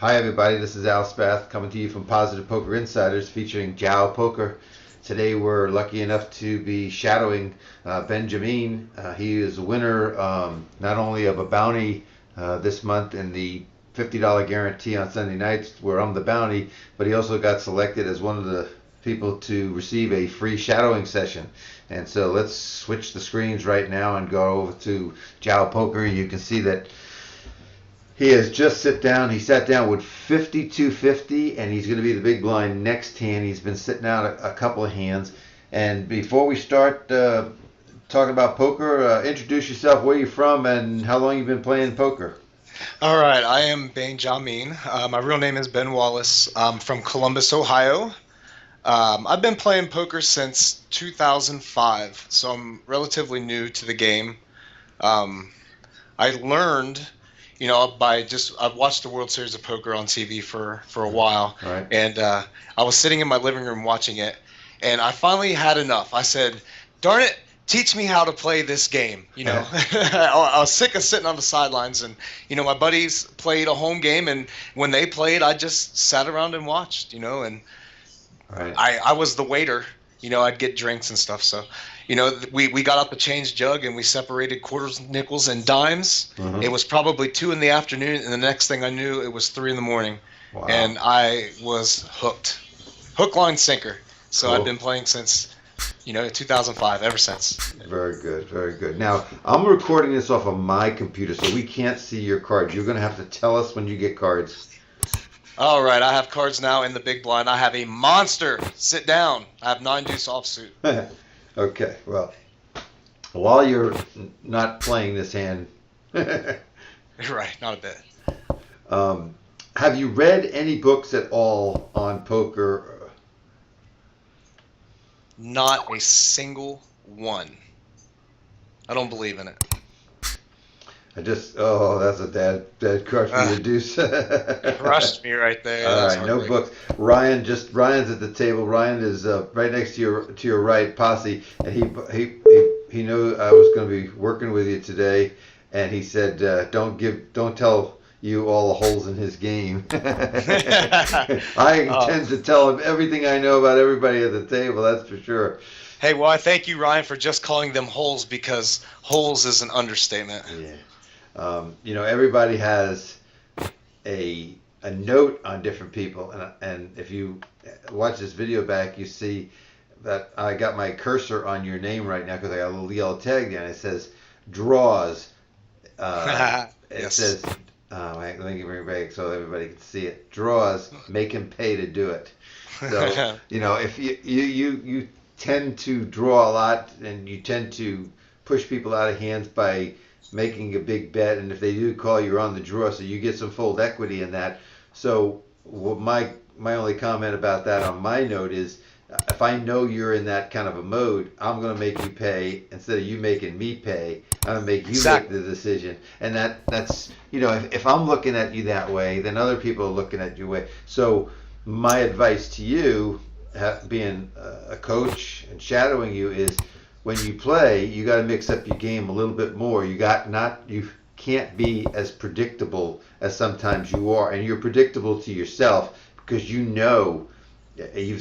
Hi everybody, this is Spath coming to you from PositivePokerInsiders featuring Jao Poker. Today we're lucky enough to be shadowing BaneJahMeen. He is a winner not only of a bounty this month in the $50 guarantee on Sunday nights where I'm the bounty, but he also got selected as one of the people to receive a free shadowing session. And so let's switch the screens right now and go over to Jao Poker. You can see that he has just sat down with 5250, and he's going to be the big blind next hand. He's been sitting out a couple of hands. And before we start talking about poker, introduce yourself, where you're from, and how long you've been playing poker. All right, I am BaneJahMeen. My real name is Ben Wallace. I'm from Columbus, Ohio. I've been playing poker since 2005, so I'm relatively new to the game. I learned, I've watched the World Series of Poker on TV for a while, Right. And I was sitting in my living room watching it, and I finally had enough. I said, darn it, teach me how to play this game. I was sick of sitting on the sidelines, and my buddies played a home game, and when they played, I just sat around and watched, and Right. I was the waiter. I'd get drinks and stuff. So, we got out the change jug and we separated quarters, nickels, and dimes. Mm-hmm. It was probably 2 p.m, and the next thing I knew, it was 3 a.m. Wow. And I was hooked, hook, line, sinker. So Cool. I've been playing since, 2005, ever since. Very good, very good. Now, I'm recording this off of my computer, so we can't see your cards. You're going to have to tell us when you get cards. All right, I have cards now in the big blind. I have a monster. Sit down. I have 9 deuce offsuit. Okay, well, while you're not playing this hand, Right, not a bit. have you read any books at all on poker? Not a single one. I don't believe in it. That's a dad card for you to deuce. Crushed me right there. All That's right, no heartbreaking. books. Ryan's at the table. Ryan is right next to your right, Posse, and he knew I was going to be working with you today, and he said don't tell you all the holes in his game. I intend to tell him everything I know about everybody at the table. That's for sure. Hey, well, I thank you, Ryan, for just calling them holes, because holes is an understatement. Yeah. Everybody has a note on different people, and if you watch this video back, you see that I got my cursor on your name right now because I got a little yellow tag there, and it says draws. It Yes. says, let me bring it back so everybody can see it. Draws, make him pay to do it. So if you tend to draw a lot, and you tend to push people out of hands by making a big bet, and if they do call, you're on the draw, so you get some fold equity in that. So my only comment about that on my note is, if I know you're in that kind of a mode, I'm going to make you pay instead of you making me pay. I'm going to make you Exactly. make the decision, and that's if I'm looking at you that way, then other people are looking at you way. So my advice to you, being a coach and shadowing you, is when you play, you got to mix up your game a little bit more. You can't be as predictable as sometimes you are, and you're predictable to yourself because you've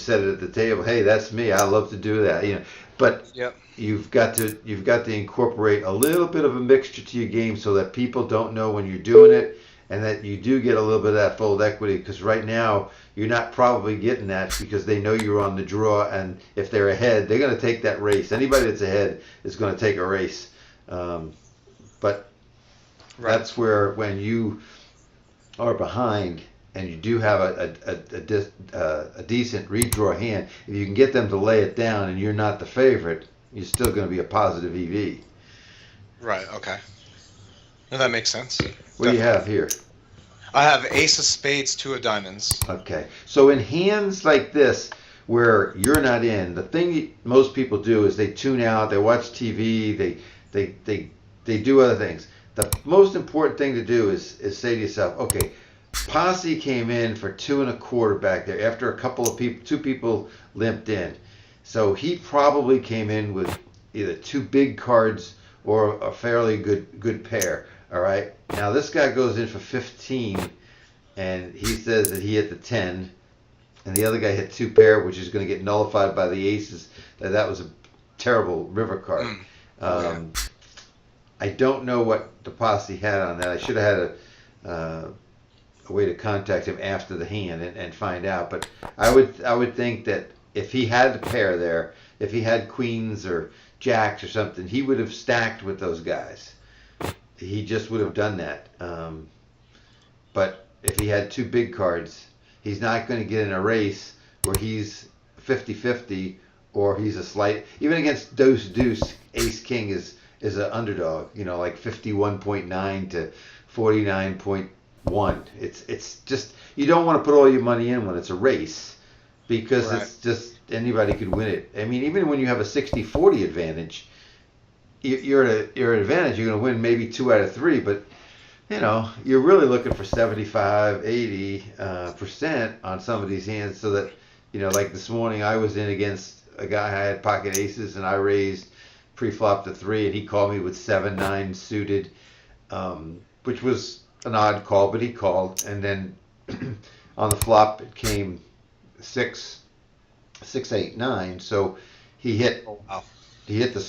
said it at the table. Hey, that's me. I love to do that. But Yep. you've got to incorporate a little bit of a mixture to your game so that people don't know when you're doing it, and that you do get a little bit of that fold equity, because right now you're not probably getting that because they know you're on the draw, and if they're ahead, they're going to take that race. Anybody that's ahead is going to take a race. But Right. that's where, when you are behind and you do have a decent redraw hand, if you can get them to lay it down and you're not the favorite, you're still going to be a positive EV. Right, okay. No, that makes sense. What do you have here? I have ace of spades, 2 of diamonds. Okay, so in hands like this, where you're not in, the thing most people do is they tune out, they watch TV, they do other things. The most important thing to do is say to yourself, okay, Posse came in for 2 1/4 back there after a couple of people, 2 people limped in. So he probably came in with either 2 big cards or a fairly good pair. All right. Now this guy goes in for 15, and he says that he hit the 10, and the other guy hit 2 pair, which is going to get nullified by the aces. That was a terrible river card. I don't know what the posse had on that. I should have had a way to contact him after the hand and find out. But I would think that if he had a pair there, if he had queens or jacks or something, he would have stacked with those guys. He just would have done that. But if he had 2 big cards, he's not going to get in a race where he's 50-50 or he's a slight. Even against deuce, ace king is an underdog. Like 51.9 to 49.1. It's just, you don't want to put all your money in when it's a race, because it's just anybody could win it. I mean, even when you have a 60-40 advantage, you're at an advantage. You're going to win maybe 2 out of 3, but you're really looking for 75, 80% on some of these hands, so that, like this morning I was in against a guy. I had pocket aces and I raised pre-flop to 3, and he called me with 7-9 suited, which was an odd call, but he called. And then on the flop it came 6, 8, 9. So he hit the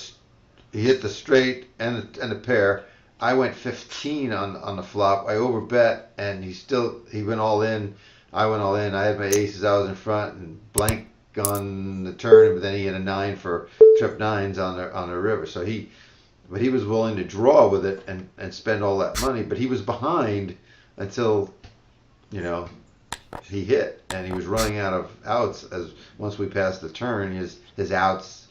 straight and the pair. I went 15 on the flop. I overbet, and he went all in. I went all in. I had my aces. I was in front and blank on the turn, but then he had a 9 for trip 9s on the river. So he was willing to draw with it and spend all that money, but he was behind until he hit, and he was running out of outs. As once we passed the turn, his outs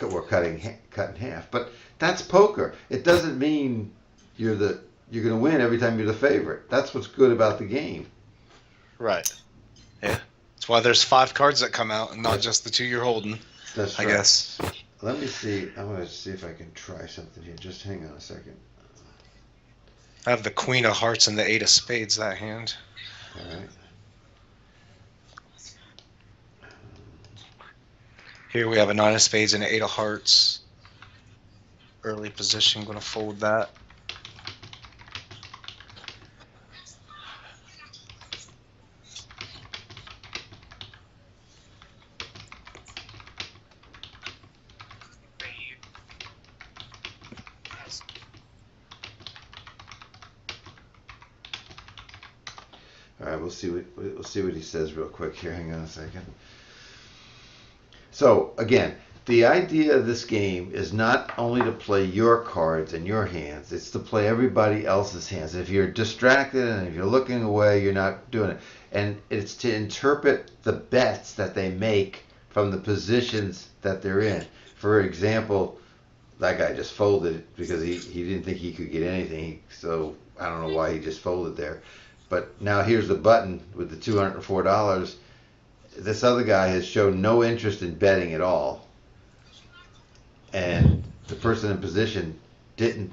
were cut in half. But that's poker. It doesn't mean you're going to win every time you're the favorite. That's what's good about the game. Right. Yeah. That's why there's 5 cards that come out and not just the 2 you're holding. That's right. I guess. Let me see. I'm going to see if I can try something here. Just hang on a second. I have the Queen of Hearts and the 8 of Spades, that hand. All right. Here we have a 9 of Spades and an 8 of Hearts. Early position, going to fold that. All right, we'll see what he says real quick here. Hang on a second. So again, the idea of this game is not only to play your cards and your hands, it's to play everybody else's hands. If you're distracted and if you're looking away, you're not doing it. And it's to interpret the bets that they make from the positions that they're in. For example, that guy just folded because he didn't think he could get anything, so I don't know why he just folded there. But now here's the button with the $204. This other guy has shown no interest in betting at all, and the person in position didn't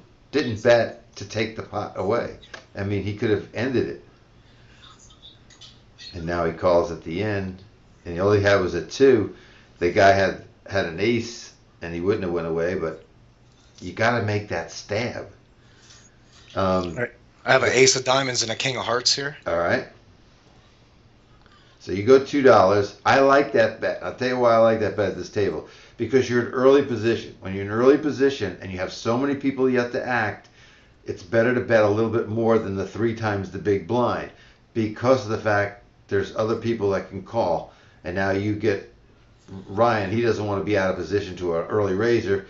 bet to take the pot away. I mean, he could have ended it, and now he calls at the end, and he only had was a 2. The guy had an ace, and he wouldn't have went away. But you got to make that stab. All right. I have an Ace of Diamonds and a King of Hearts here. All right. So you go $2. I like that bet. I'll tell you why I like that bet at this table. Because you're in early position. When you're in early position and you have so many people yet to act, it's better to bet a little bit more than the 3 times the big blind, because of the fact there's other people that can call. And now you get Ryan. He doesn't want to be out of position to an early raiser.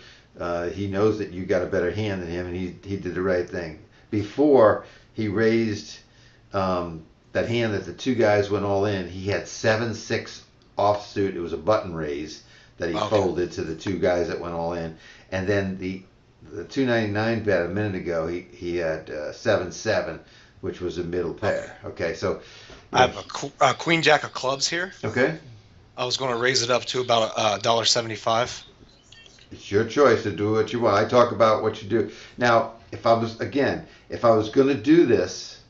He knows that you got a better hand than him, and he did the right thing. Before he raised that hand that the 2 guys went all in, he had 7-6 offsuit. It was a button raise that he folded to the 2 guys that went all in. And then the 299 bet a minute ago, he had 7-7, which was a middle pair. Okay, so I have a Queen Jack of Clubs here. Okay. I was going to raise it up to about $1.75. It's your choice to do what you want. I talk about what you do. Now, if I was going to do this,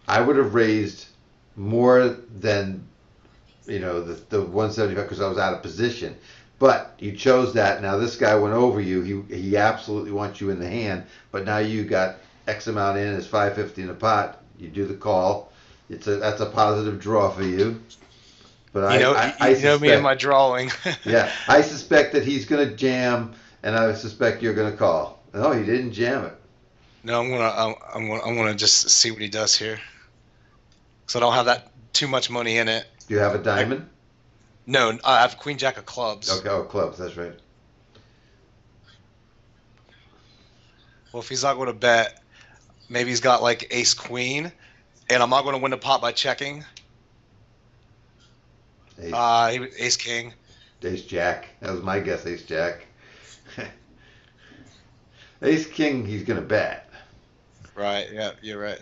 I would have raised more than, the 175 because I was out of position. But you chose that. Now this guy went over you. He absolutely wants you in the hand. But now you got X amount in. It's $5.50 in the pot. You do the call, That's a positive draw for you. But I you know me and suspect, my drawing. yeah, I suspect that he's going to jam, and I suspect you're going to call. No, he didn't jam it. No, I'm gonna just see what he does here, because I don't have that too much money in it. Do you have a diamond? No, I have Queen Jack of clubs. Okay, oh, clubs. That's right. Well, if he's not going to bet, maybe he's got like Ace Queen, and I'm not going to win the pot by checking. Ace, Ace King. Ace Jack. That was my guess. Ace Jack. Ace King. He's going to bet. Right. Yeah, you're right.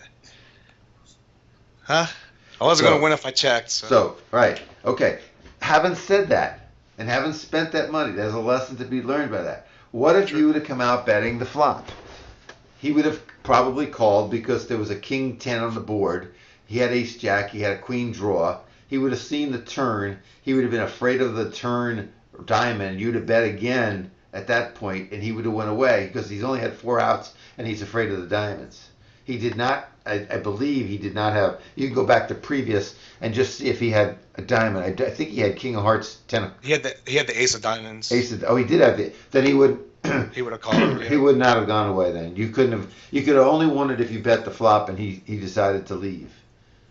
Huh? I wasn't going to win if I checked. So, right. Okay. Having said that, and having spent that money, there's a lesson to be learned by that. What if you would have come out betting the flop? He would have probably called because there was a king 10 on the board. He had ace jack. He had a queen draw. He would have seen the turn. He would have been afraid of the turn diamond. You'd have bet again at that point, and he would have went away because he's only had 4 outs, and he's afraid of the diamonds. He did not, I believe he did not have, you can go back to previous and just see if he had a diamond. I think he had king of hearts, 10. He had the ace of diamonds. Oh, he did have the, then he would, he would have called. He would not have gone away then. You could have only won it if you bet the flop and he decided to leave.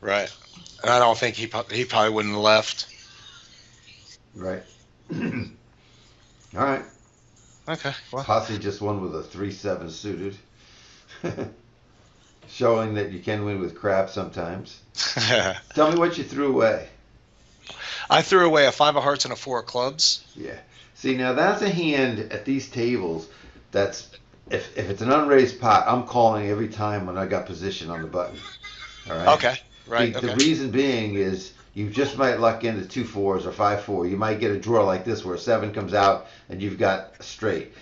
Right. And I don't think he probably wouldn't have left. Right. All right. Okay. Well. Posse just won with a 3-7 suited. Showing that you can win with crap sometimes. Tell me what you threw away. I threw away a 5 of hearts and a 4 of clubs. Yeah. See, now that's a hand at these tables that's, if it's an unraised pot, I'm calling every time when I got position on the button. All right? Okay. Right. The reason being is you just might luck into 2 4s or 5-4. You might get a draw like this where a 7 comes out and you've got a straight.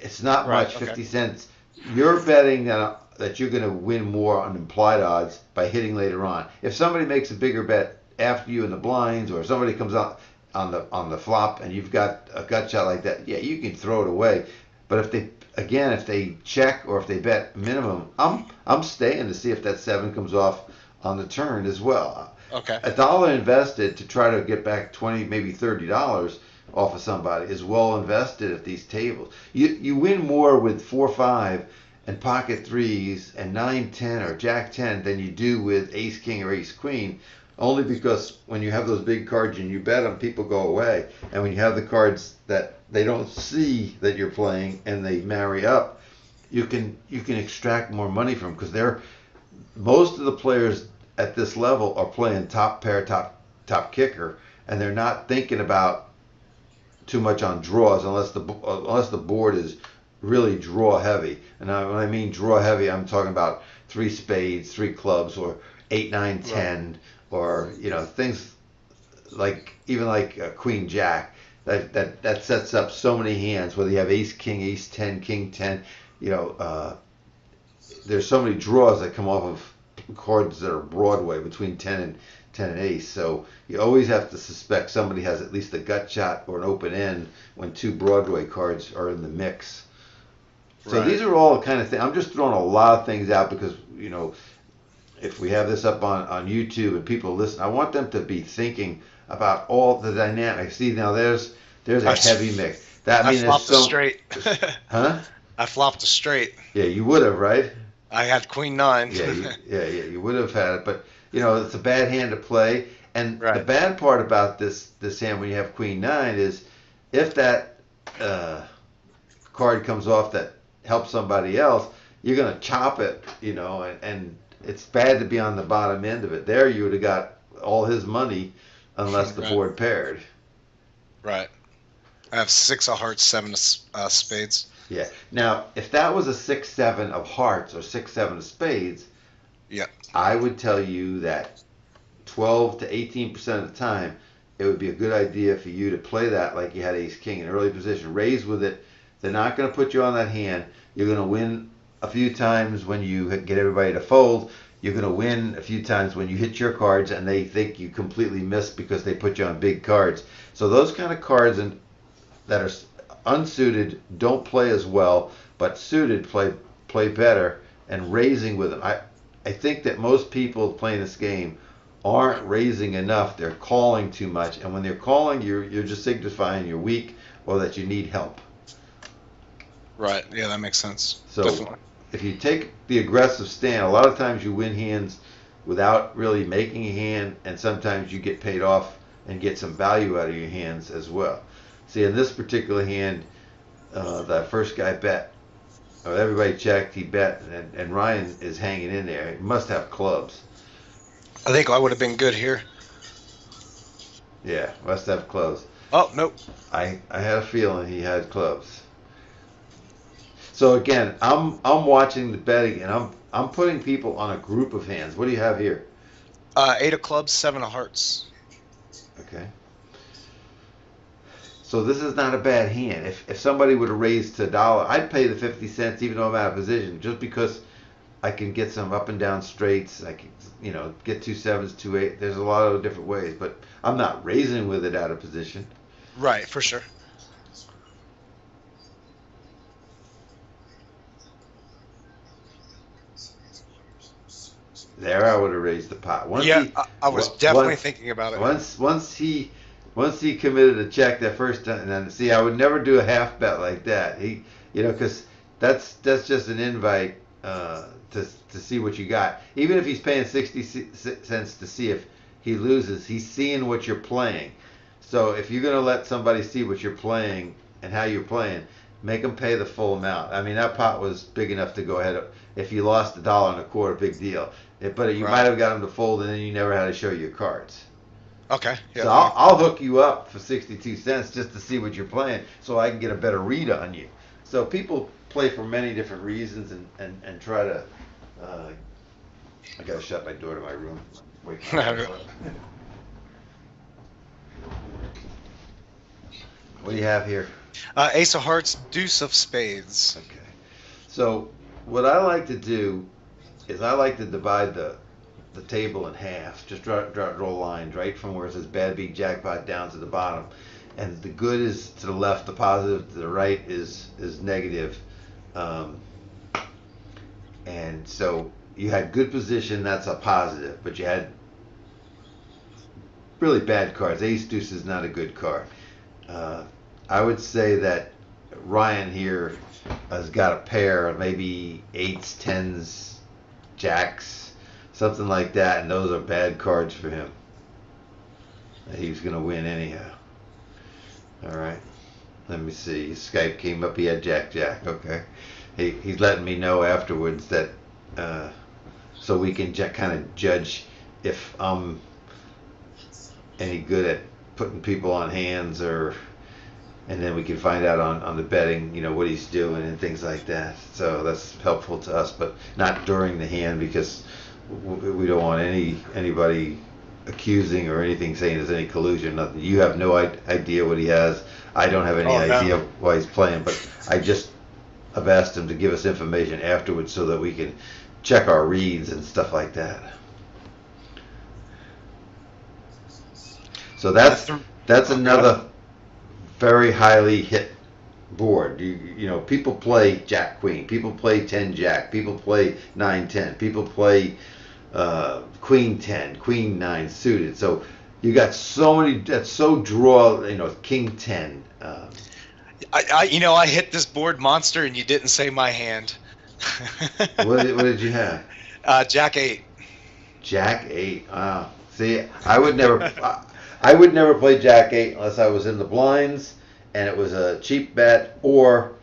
It's not much, 50 cents. You're betting that you're going to win more on implied odds by hitting later on. If somebody makes a bigger bet after you in the blinds, or somebody comes out on the flop and you've got a gut shot like that, yeah, you can throw it away. But if they check or if they bet minimum, I'm staying to see if that 7 comes off on the turn as well. Okay. $1 invested to try to get back $20, maybe $30 off of somebody is well invested at these tables. You win more with 4-5 and pocket 3s and 9-10 or jack 10 than you do with ace king or ace queen, only because when you have those big cards and you bet them, people go away. And when you have the cards that they don't see that you're playing and they marry up, you can extract more money from, because most of the players at this level are playing top pair, top kicker, and they're not thinking about too much on draws unless the board is really draw heavy. And when I mean draw heavy, I'm talking about 3 spades, 3 clubs, or 8, 9, 10, or things like even like Queen Jack. That sets up so many hands. Whether you have Ace King, Ace 10, King 10, there's so many draws that come off of cards that are Broadway between 10 and ace. So you always have to suspect somebody has at least a gut shot or an open end when 2 Broadway cards are in the mix. So these are all kind of things. I'm just throwing a lot of things out because, if we have this up on YouTube and people listen, I want them to be thinking about all the dynamics. See, now there's a heavy mix. I flopped a straight. Huh? I flopped a straight. Yeah, you would have, right? I had Queen 9. Yeah, you would have had it, but it's a bad hand to play. And the bad part about this hand when you have Queen 9 is if that card comes off that helps somebody else, you're gonna chop it, and it's bad to be on the bottom end of it. There you would have got all his money unless the board paired. Right. I have 6 of hearts, 7 of spades. Yeah. Now, if that was a 6-7 of hearts or 6-7 of spades, I would tell you that 12 to 18% of the time, it would be a good idea for you to play that like you had ace king in early position. Raise with it. They're not going to put you on that hand. You're going to win a few times when you get everybody to fold. You're going to win a few times when you hit your cards and they think you completely missed because they put you on big cards. So those kind of cards that are unsuited don't play as well, but suited play better. And raising with them, I think that most people playing this game aren't raising enough. They're calling too much, and when they're calling, you're just signifying you're weak or that you need help. Right. Yeah, that makes sense. So Definitely. if you take the aggressive stand, a lot of times you win hands without really making a hand, and sometimes you get paid off and get some value out of your hands as well. See, in this particular hand, that first guy bet. Everybody checked, he bet, and Ryan is hanging in there. He must have clubs. I think I would have been good here. Yeah, must have clubs. Oh, nope. I had a feeling he had clubs. So again, I'm watching the betting, and I'm putting people on a group of hands. What do you have here? 8 of clubs, 7 of hearts. Okay. So this is not a bad hand. If somebody would have raised to $1, I'd pay the 50 cents even though I'm out of position, just because I can get some up and down straights. I can, get 2 7s, 2 8. There's a lot of different ways, but I'm not raising with it out of position. Right, for sure. There, I would have raised the pot. I was definitely thinking about it. Once he committed a check that first time, and then see, I would never do a half bet like that. Because that's just an invite to see what you got. Even if he's paying 60 cents to see if he loses, he's seeing what you're playing. So if you're gonna let somebody see what you're playing and how you're playing, make them pay the full amount. I mean, that pot was big enough to go ahead. If you lost $1.25, big deal. But you might have got them to fold, and then you never had to show your cards. Okay. Yeah. So I'll hook you up for 62 cents just to see what you're playing, so I can get a better read on you. So people play for many different reasons and try to. I gotta shut my door to my room. Wait. What do you have here? Ace of hearts, deuce of spades. Okay. So what I like to do is I like to divide the table in half. Just draw lines right from where it says bad beat jackpot down to the bottom, and the good is to the left, the positive to the right is negative. And so you had good position, that's a positive, but you had really bad cards. Ace deuce is not a good card. I would say that Ryan here has got a pair, maybe 8s, 10s, jacks, something like that, and those are bad cards for him. He's going to win anyhow. All right. Let me see. Skype came up. He had jack. Okay. He's letting me know afterwards that so we can kind of judge if I'm any good at putting people on hands, and then we can find out on the betting, what he's doing and things like that. So that's helpful to us, but not during the hand, because we don't want anybody accusing or anything, saying there's any collusion. Nothing. You have no idea what he has. I don't have any idea why he's playing, but I just have asked him to give us information afterwards so that we can check our reads and stuff like that. So that's another very highly hit board. People play Jack Queen, people play 10 Jack, people play 9 10, people play Queen 10, Queen 9 suited. So you got so many. That's so draw. King 10. I hit this board monster, and you didn't say my hand. What did you have? Jack 8. Jack 8. See, I would never play Jack 8 unless I was in the blinds and it was a cheap bet, or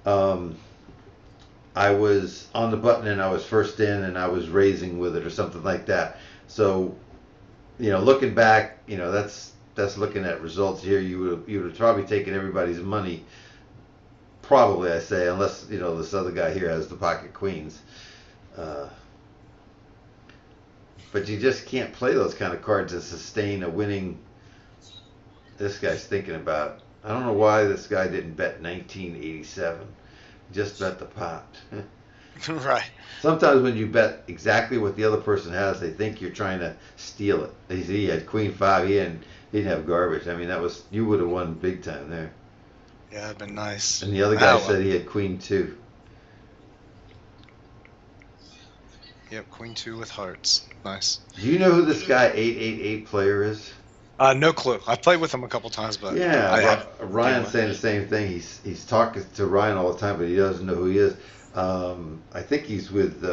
I was on the button and I was first in and I was raising with it or something like that. So, looking back, that's looking at results here. You would have probably taken everybody's money. Probably, I say, unless this other guy here has the pocket queens. But you just can't play those kind of cards and sustain a winning. This guy's thinking about. I don't know why this guy didn't bet 1987. Just bet the pot. Right. Sometimes when you bet exactly what the other person has, they think you're trying to steal it. He had Queen 5. He didn't have garbage. I mean, you would have won big time there. Yeah, that'd been nice. And the other guy said he had Queen 2. Yep, queen 2 with hearts. Nice. Do you know who this guy 888 player is? No clue. I've played with him a couple times, but Yeah, I have. Ryan's saying the same thing. He's talking to Ryan all the time, but he doesn't know who he is. I think he's with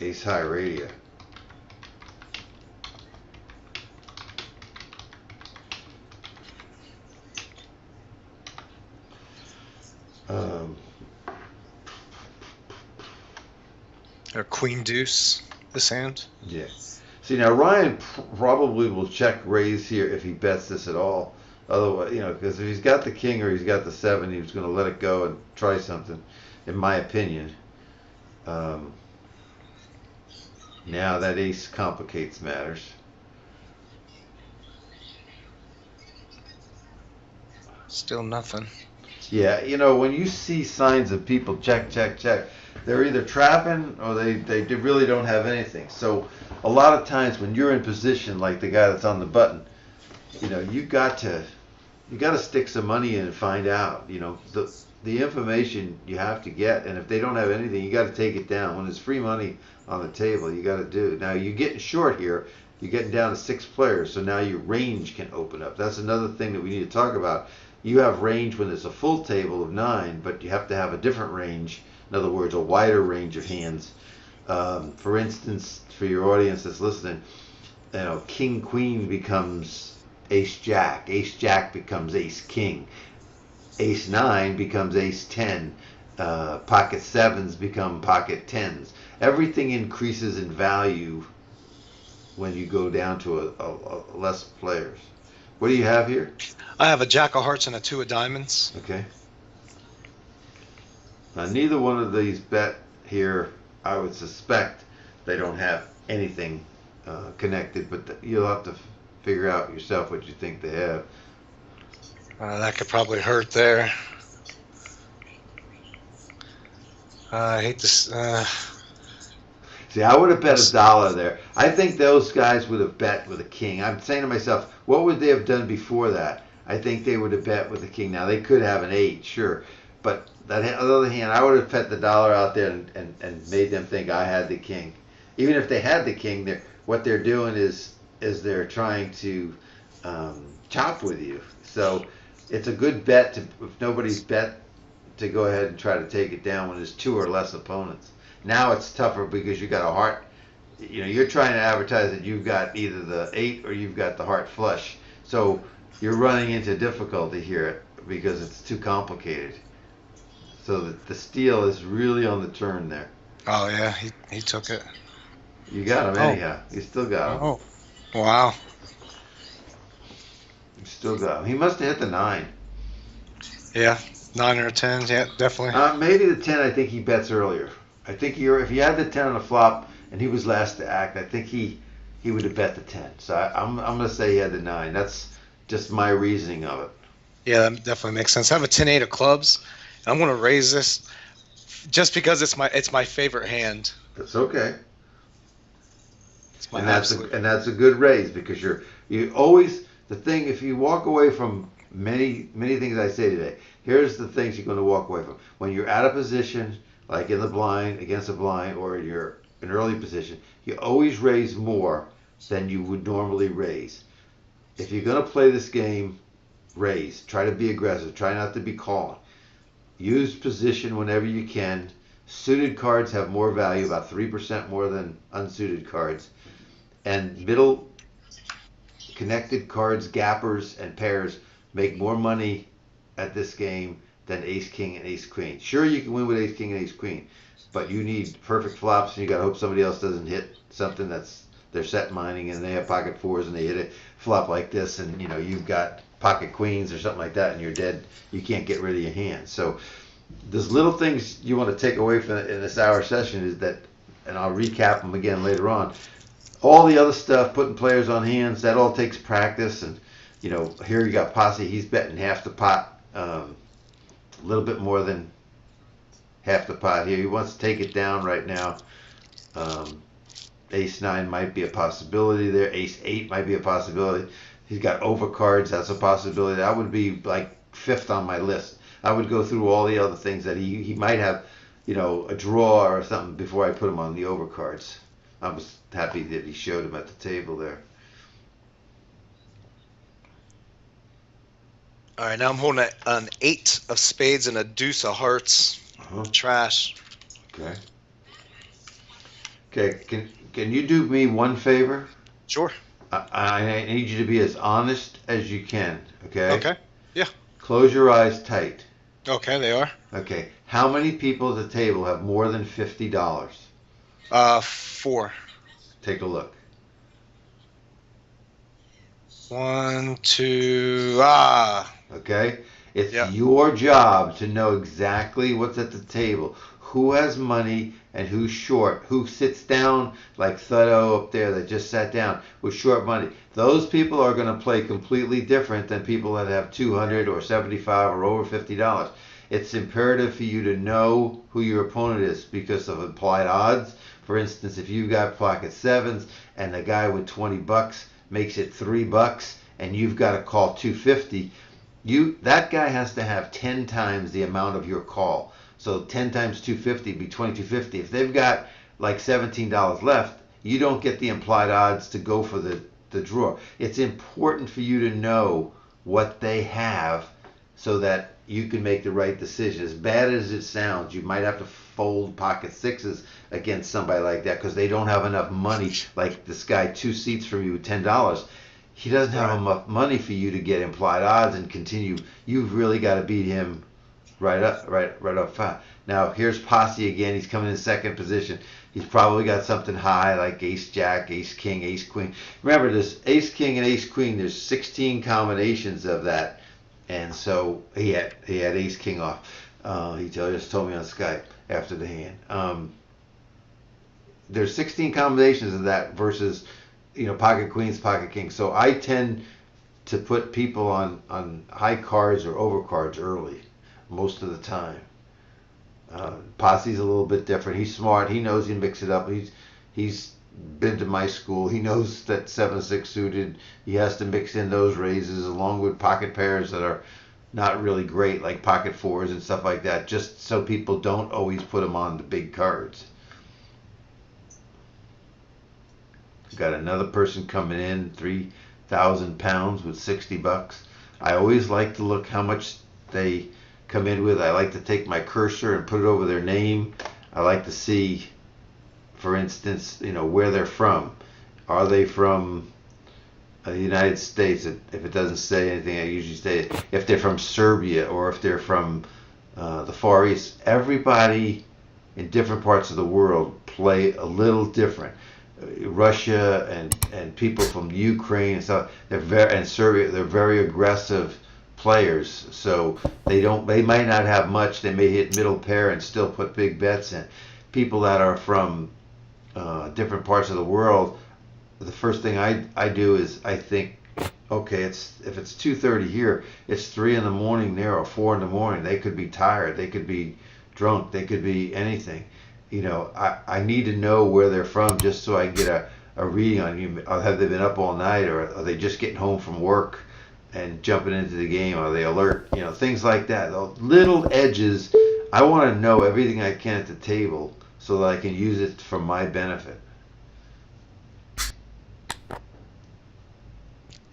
Ace High Radio. Or queen deuce this hand. Yeah. See, now Ryan probably will check raise here if he bets this at all. Otherwise, because if he's got the king or he's got the 7, he's going to let it go and try something, in my opinion. Now that ace complicates matters. Still nothing. Yeah, when you see signs of people check, they're either trapping or they really don't have anything. So a lot of times when you're in position like the guy that's on the button, you got to stick some money in and find out. The information you have to get, and if they don't have anything, you got to take it down. When there's free money on the table, you got to do. Now you're getting short here. You're getting down to 6 players, so now your range can open up. That's another thing that we need to talk about. You have range when there's a full table of 9, but you have to have a different range. In other words, a wider range of hands. For instance, for your audience that's listening, King Queen becomes Ace Jack. Ace Jack becomes Ace King. Ace 9 becomes Ace 10. Pocket 7s become Pocket 10s. Everything increases in value when you go down to a less players. What do you have here? I have a Jack of Hearts and a 2 of Diamonds. Okay. Now, neither one of these bet here, I would suspect they don't have anything connected, but you'll have to figure out yourself what you think they have. That could probably hurt there. I hate this. See, I would have bet $1 there. I think those guys would have bet with a king. I'm saying to myself, what would they have done before that? I think they would have bet with a king. Now, they could have an 8, sure. But on the other hand, I would have bet the $1 out there and made them think I had the king. Even if they had the king, what they're doing is they're trying to chop with you. So it's a good bet, if nobody's bet, to go ahead and try to take it down when there's 2 or less opponents. Now it's tougher because you got a heart. You're trying to advertise that you've got either the 8 or you've got the heart flush. So you're running into difficulty here because it's too complicated. So the steal is really on the turn there. Oh yeah, he took it. You got him anyhow. You still got him. Oh, wow. You still got him. He must have hit the 9. Yeah, 9 or 10. Yeah, definitely. Maybe the 10. I think he bets earlier. I think if he had the 10 on the flop and he was last to act, I think he would have bet the 10. So I'm going to say he had the 9. That's just my reasoning of it. Yeah, that definitely makes sense. I have a 10-8 of clubs. I'm going to raise this just because it's my favorite hand. That's okay. It's my and that's a good raise because you always, the thing, if you walk away from many things I say today, here's the things you're going to walk away from. When you're out of position, like in the blind, against a blind, or you're in early position, you always raise more than you would normally raise. If you're going to play this game, raise. Try to be aggressive. Try not to be calling. Use position whenever you can. Suited cards have more value, about 3% more than unsuited cards. And middle connected cards, gappers, and pairs make more money at this game than ace king and ace queen. Sure, you can win with ace king and ace queen, but you need perfect flops, and you got to hope somebody else doesn't hit something that's they're set mining and they have pocket 4s and they hit a flop like this, and you've got pocket queens or something like that, and you're dead. You can't get rid of your hand. So there's little things you want to take away from in this hour session is that, and I'll recap them again later on. All the other stuff, putting players on hands, that all takes practice. And here you got Posse. He's betting half the pot, a little bit more than half the pot here. He wants to take it down right now. Ace 9 might be a possibility there. Ace 8 might be a possibility. He's got overcards. That's a possibility. That would be like 5th on my list. I would go through all the other things that he might have. a draw or something before I put him on the overcards. I was happy that he showed him at the table there. All right, now I'm holding an 8 of spades and a deuce of hearts. Trash. Okay. Okay, can you do me one favor? Sure. I need you to be as honest as you can, okay? Okay. Yeah. Close your eyes tight. Okay, they are. Okay. How many people at the table have more than $50? 4. Take a look. 1, 2. Okay? It's your job to know exactly what's at the table. Who has money and who's short. Who sits down like Thuddo up there that just sat down with short money. Those people are going to play completely different than people that have 200 or 75 or over $50. It's imperative for you to know who your opponent is because of implied odds. For instance, if you've got pocket sevens and the guy with $20 makes it $3 and you've got to call 250, that guy has to have 10 times the amount of your call. So 10 times 250 be 2250. If they've got like $17 left, you don't get the implied odds to go for the draw. It's important for you to know what they have so that you can make the right decision. As bad as it sounds, you might have to fold pocket sixes against somebody like that because they don't have enough money. Like this guy 2 seats from you with $10. He doesn't have enough money for you to get implied odds and continue. You've really got to beat him right up front. Now here's Posse again. He's coming in second position. He's probably got something high like ace jack, ace king, ace queen. Remember, this ace king and ace queen. There's 16 combinations of that, and so he had ace king off. He just told me on Skype after the hand. There's 16 combinations of that versus pocket queens, pocket kings. So I tend to put people on high cards or over cards early most of the time. Posse's a little bit different. He's smart. He knows he mix it up. He's been to my school. He knows that 7-6 suited. He has to mix in those raises along with pocket pairs that are not really great, like pocket fours and stuff like that, just so people don't always put them on the big cards. Got another person coming in, 3,000 pounds with $60. I always like to look how much they come in with. I like to take my cursor and put it over their name. I like to see, for instance, where they're from. Are they from the United States? If it doesn't say anything, I usually say if they're from Serbia or if they're from the Far East. Everybody in different parts of the world play a little different. Russia and people from Ukraine and stuff, and Serbia, they're very aggressive players. So they might not have much. They may hit middle pair and still put big bets in. People that are from different parts of the world, the first thing I do is I think, okay, if it's 2:30 here, it's 3 in the morning there or 4 in the morning. They could be tired. They could be drunk. They could be anything. I need to know where they're from just so I can get a reading on you. Have they been up all night, or are they just getting home from work and jumping into the game? Are they alert? Things like that. Those little edges. I want to know everything I can at the table so that I can use it for my benefit.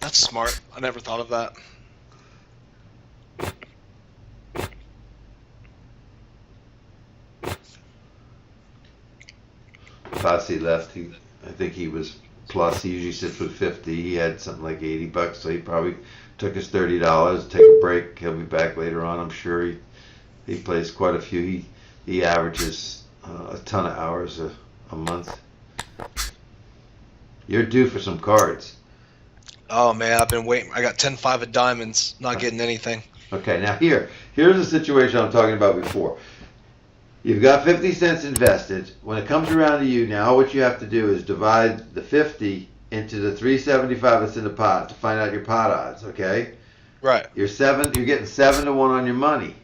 That's smart. I never thought of that. Posse left. I think he was plus. He usually sits with 50. He had something like $80, so he probably took his $30. Take a break. He'll be back later on. I'm sure he plays quite a few. He averages a ton of hours a month. You're due for some cards. Oh man, I've been waiting. I got 10-5 of diamonds, not getting anything. Okay, now here's the situation I'm talking about before. You've got 50 cents invested. When it comes around to you, now what you have to do is divide the 50 into the 375 that's in the pot to find out your pot odds, okay? Right. You're getting 7 to 1 on your money.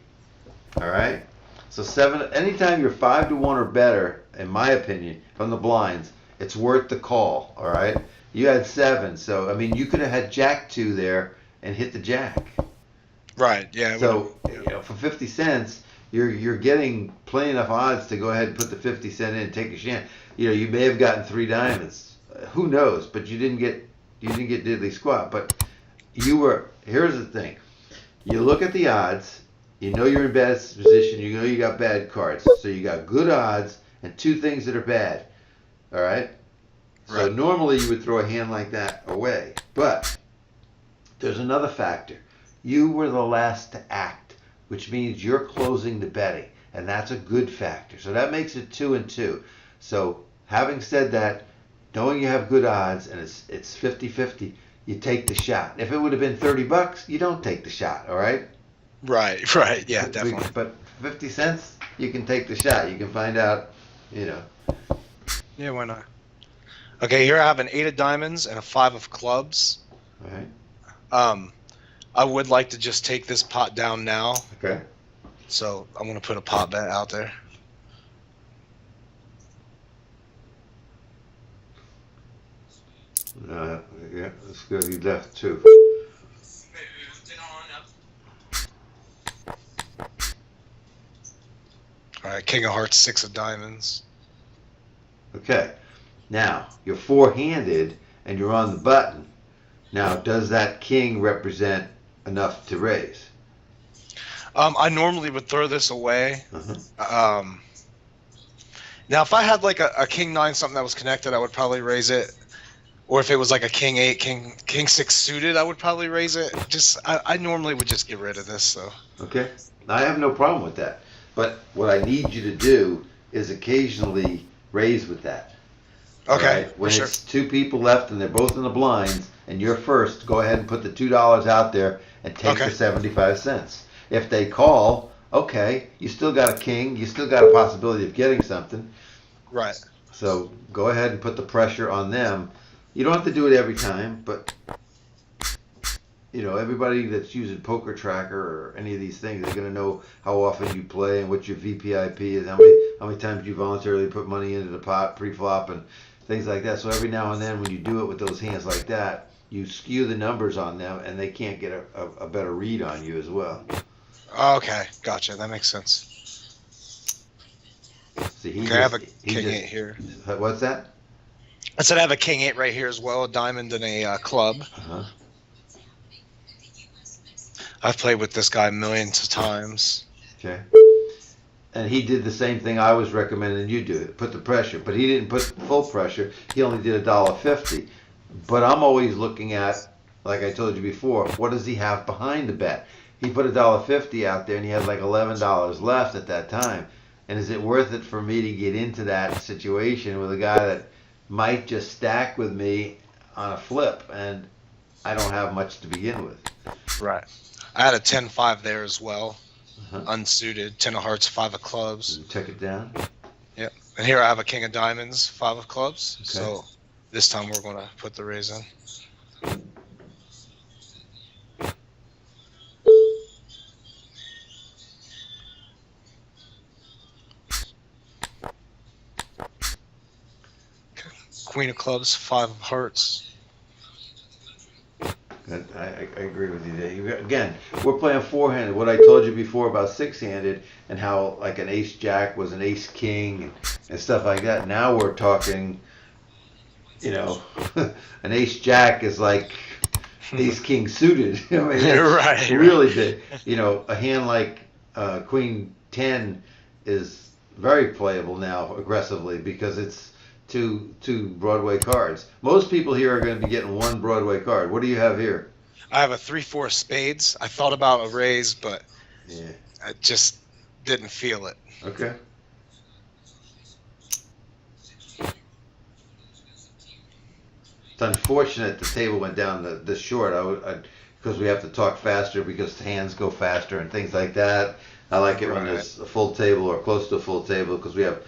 All right? So anytime you're 5 to 1 or better, in my opinion, from the blinds, it's worth the call, all right? You had 7, so you could have had Jack 2 there and hit the Jack. Right, yeah. So, for 50 cents, you're getting plenty enough odds to go ahead and put the 50 cent in and take a chance. You know, you may have gotten 3 diamonds. Who knows? But you didn't get diddly squat. But you were. Here's the thing. You look at the odds. You know you're in bad position. You know you got bad cards. So you got good odds and 2 things that are bad. All right. So normally you would throw a hand like that away, but there's another factor. You were the last to act, which means you're closing the betting, and that's a good factor. So that makes it 2 and 2. So having said that, knowing you have good odds and it's 50-50, you take the shot. If it would have been $30, you don't take the shot. All right. Right. Yeah, definitely. But 50 cents, you can take the shot. You can find out. You know. Yeah, why not? Okay, here I have an 8 of diamonds and a 5 of clubs. All right. I would like to just take this pot down now. Okay. So I'm going to put a pot bet out there. Yeah, that's good. He left 2. All right, king of hearts, 6 of diamonds. Okay. Now, you're 4-handed and you're on the button. Now, does that king represent enough to raise? I normally would throw this away. Now, if I had like a king 9 something that was connected, I would probably raise it. Or if it was like a king 8, king 6 suited, I would probably raise it. I normally would just get rid of this. So. Okay. I have no problem with that. But what I need you to do is occasionally raise with that. Okay. Right? When it's 2 people left and they're both in the blinds and you're first, go ahead and put the $2 out there and take the 75 cents. If they call, okay, you still got a king, you still got a possibility of getting something. Right. So go ahead and put the pressure on them. You don't have to do it every time, but you know, everybody that's using Poker Tracker or any of these things, they're going to know how often you play and what your VPIP is, how many times you voluntarily put money into the pot pre-flop and things like that. So every now and then when you do it with those hands like that, you skew the numbers on them and they can't get a better read on you as well. Okay, gotcha. That makes sense. See, I have a king 8 here. What's that? I said I have a king 8 right here as well, a diamond and a club. Uh-huh. I've played with this guy millions of times. Okay. And he did the same thing I was recommending you do. Put the pressure. But he didn't put full pressure. He only did $1.50. But I'm always looking at, like I told you before, what does he have behind the bet? He put $1.50 out there and he had like $11 left at that time. And is it worth it for me to get into that situation with a guy that might just stack with me on a flip and I don't have much to begin with? Right. I had a 10-5 there as well, unsuited, 10 of hearts, 5 of clubs. Check it down. Yep. And here I have a king of diamonds, 5 of clubs. Okay. So this time we're going to put the raise in. Okay. Queen of clubs, 5 of hearts. I agree with you there. Again, we're playing 4-handed. What I told you before about 6-handed and how like an ace-jack was an ace-king and stuff like that. Now we're talking, you know, an ace-jack is like ace-king suited. I mean, it's really big. You know, a hand like Queen 10 is very playable now aggressively because it's two Broadway cards. Most people here are going to be getting 1 Broadway card. What do you have here? I have a 3-4 spades. I thought about a raise, but yeah, I just didn't feel it. Okay. It's unfortunate the table went down this short. Because we have to talk faster because hands go faster and things like that. I like it when there's a full table or close to a full table because we have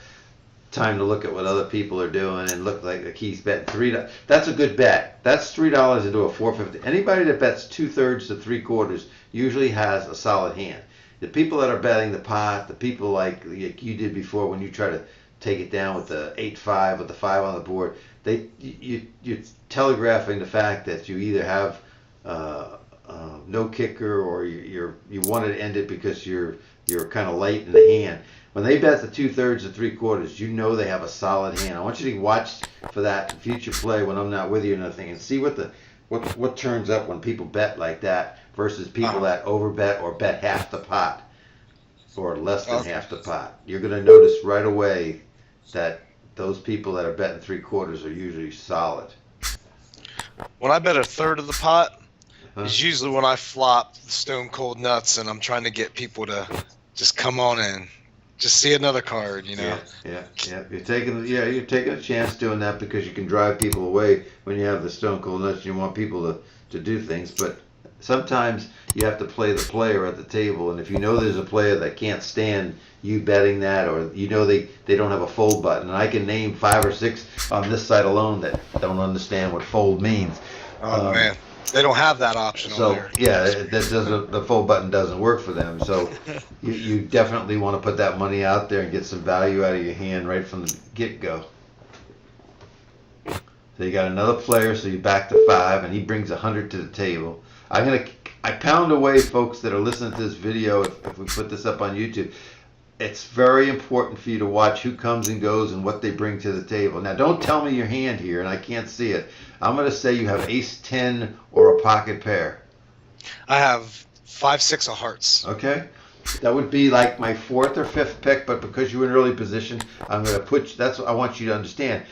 time to look at what other people are doing and look like the keys betting $3. That's a good bet. That's $3 into a $4.50. Anybody that bets 2/3 to 3/4 usually has a solid hand. The people that are betting the pot, the people like you did before when you try to take it down with the 8-5 with the 5 on the board, you're telegraphing the fact that you either have no kicker, or you wanted to end it because you're kind of late in the hand. When they bet the 2/3 or 3/4, you know they have a solid hand. I want you to watch for that in future play when I'm not with you or nothing, and see what turns up when people bet like that versus people that overbet or bet half the pot or less than half the pot. You're going to notice right away that those people that are betting 3/4 are usually solid. When I bet 1/3 of the pot, it's usually when I flop the stone cold nuts and I'm trying to get people to just come on in, just see another card, you know. Yeah. You're taking a chance doing that because you can drive people away when you have the stone cold nuts. You want people to do things, but sometimes you have to play the player at the table, and if you know there's a player that can't stand you betting that, or you know they don't have a fold button, and I can name 5 or 6 on this side alone that don't understand what fold means. Oh man, they don't have that option so on there. Yeah, the fold button doesn't work for them. So you definitely want to put that money out there and get some value out of your hand right from the get-go. So you got another player, so you back to 5, and he brings 100 to the table. I pound away, folks that are listening to this video. If we put this up on YouTube, it's very important for you to watch who comes and goes and what they bring to the table. Now, don't tell me your hand here, and I can't see it. I'm going to say you have ace 10 or a pocket pair. I have 5, 6 of hearts. Okay, that would be like my 4th or 5th pick, but because you're in early position, I'm going to put. That's what I want you to understand.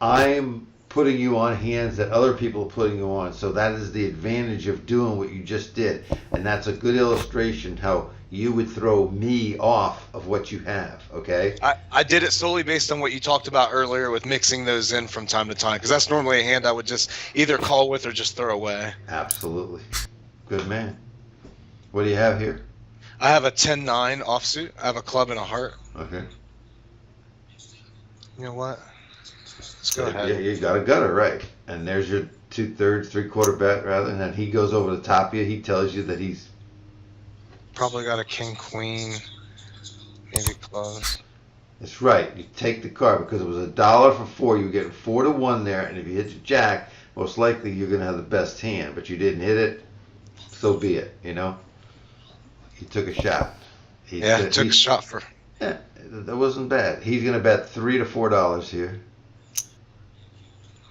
I'm putting you on hands that other people are putting you on. So that is the advantage of doing what you just did. And that's a good illustration how you would throw me off of what you have, okay? I did it solely based on what you talked about earlier with mixing those in from time to time, because that's normally a hand I would just either call with or just throw away. Absolutely. Good man. What do you have here? I have a 10-9 offsuit. I have a club and a heart. Okay. You know what? Let's go ahead. Yeah, you got a gutter, right. And there's your 2/3, 3/4 bet, rather. And then he goes over the top of you. He tells you that he's probably got a king, queen, maybe clubs. That's right. You take the card because it was $1 for 4. You were getting 4 to 1 there. And if you hit your jack, most likely you're going to have the best hand. But you didn't hit it. So be it, you know. He took a shot. Took a shot for. Yeah, that wasn't bad. He's going to bet $3 to $4 here.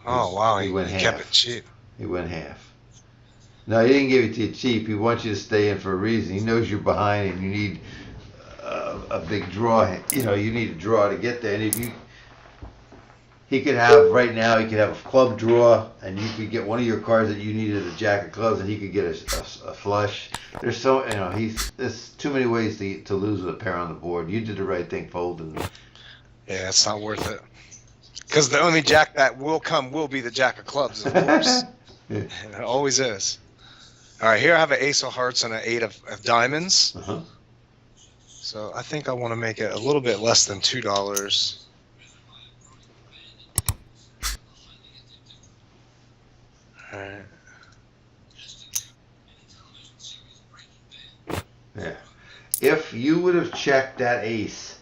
Oh, wow. He went half. Kept it cheap. He went half. No, he didn't give it to you cheap. He wants you to stay in for a reason. He knows you're behind and you need a big draw. You know, you need a draw to get there. And if he could have, right now, he could have a club draw, and you could get one of your cards that you needed, a jack of clubs, and he could get a flush. There's there's too many ways to lose with a pair on the board. You did the right thing folding. Yeah, it's not worth it. Because the only jack that will be the jack of clubs, of course. Yeah. It always is. All right, here I have an ace of hearts and an 8 of diamonds. Uh-huh. So I think I want to make it a little bit less than $2. All right. Yeah. If you would have checked that ace,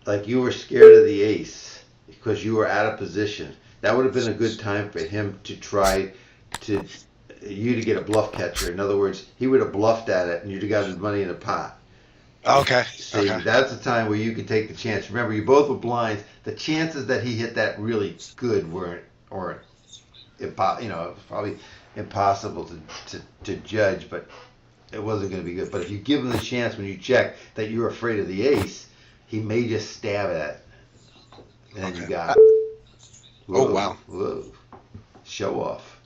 like you were scared of the ace, because you were out of position, that would have been a good time for him to try to get a bluff catcher. In other words, he would have bluffed at it and you'd have got his money in the pot. Okay. See, that's the time where you can take the chance. Remember, you both were blinds. The chances that he hit that really good weren't it was probably impossible to judge, but it wasn't going to be good. But if you give him the chance when you check that you're afraid of the ace, he may just stab at it. And then you got it. Whoa, oh, wow. Whoa. Show off.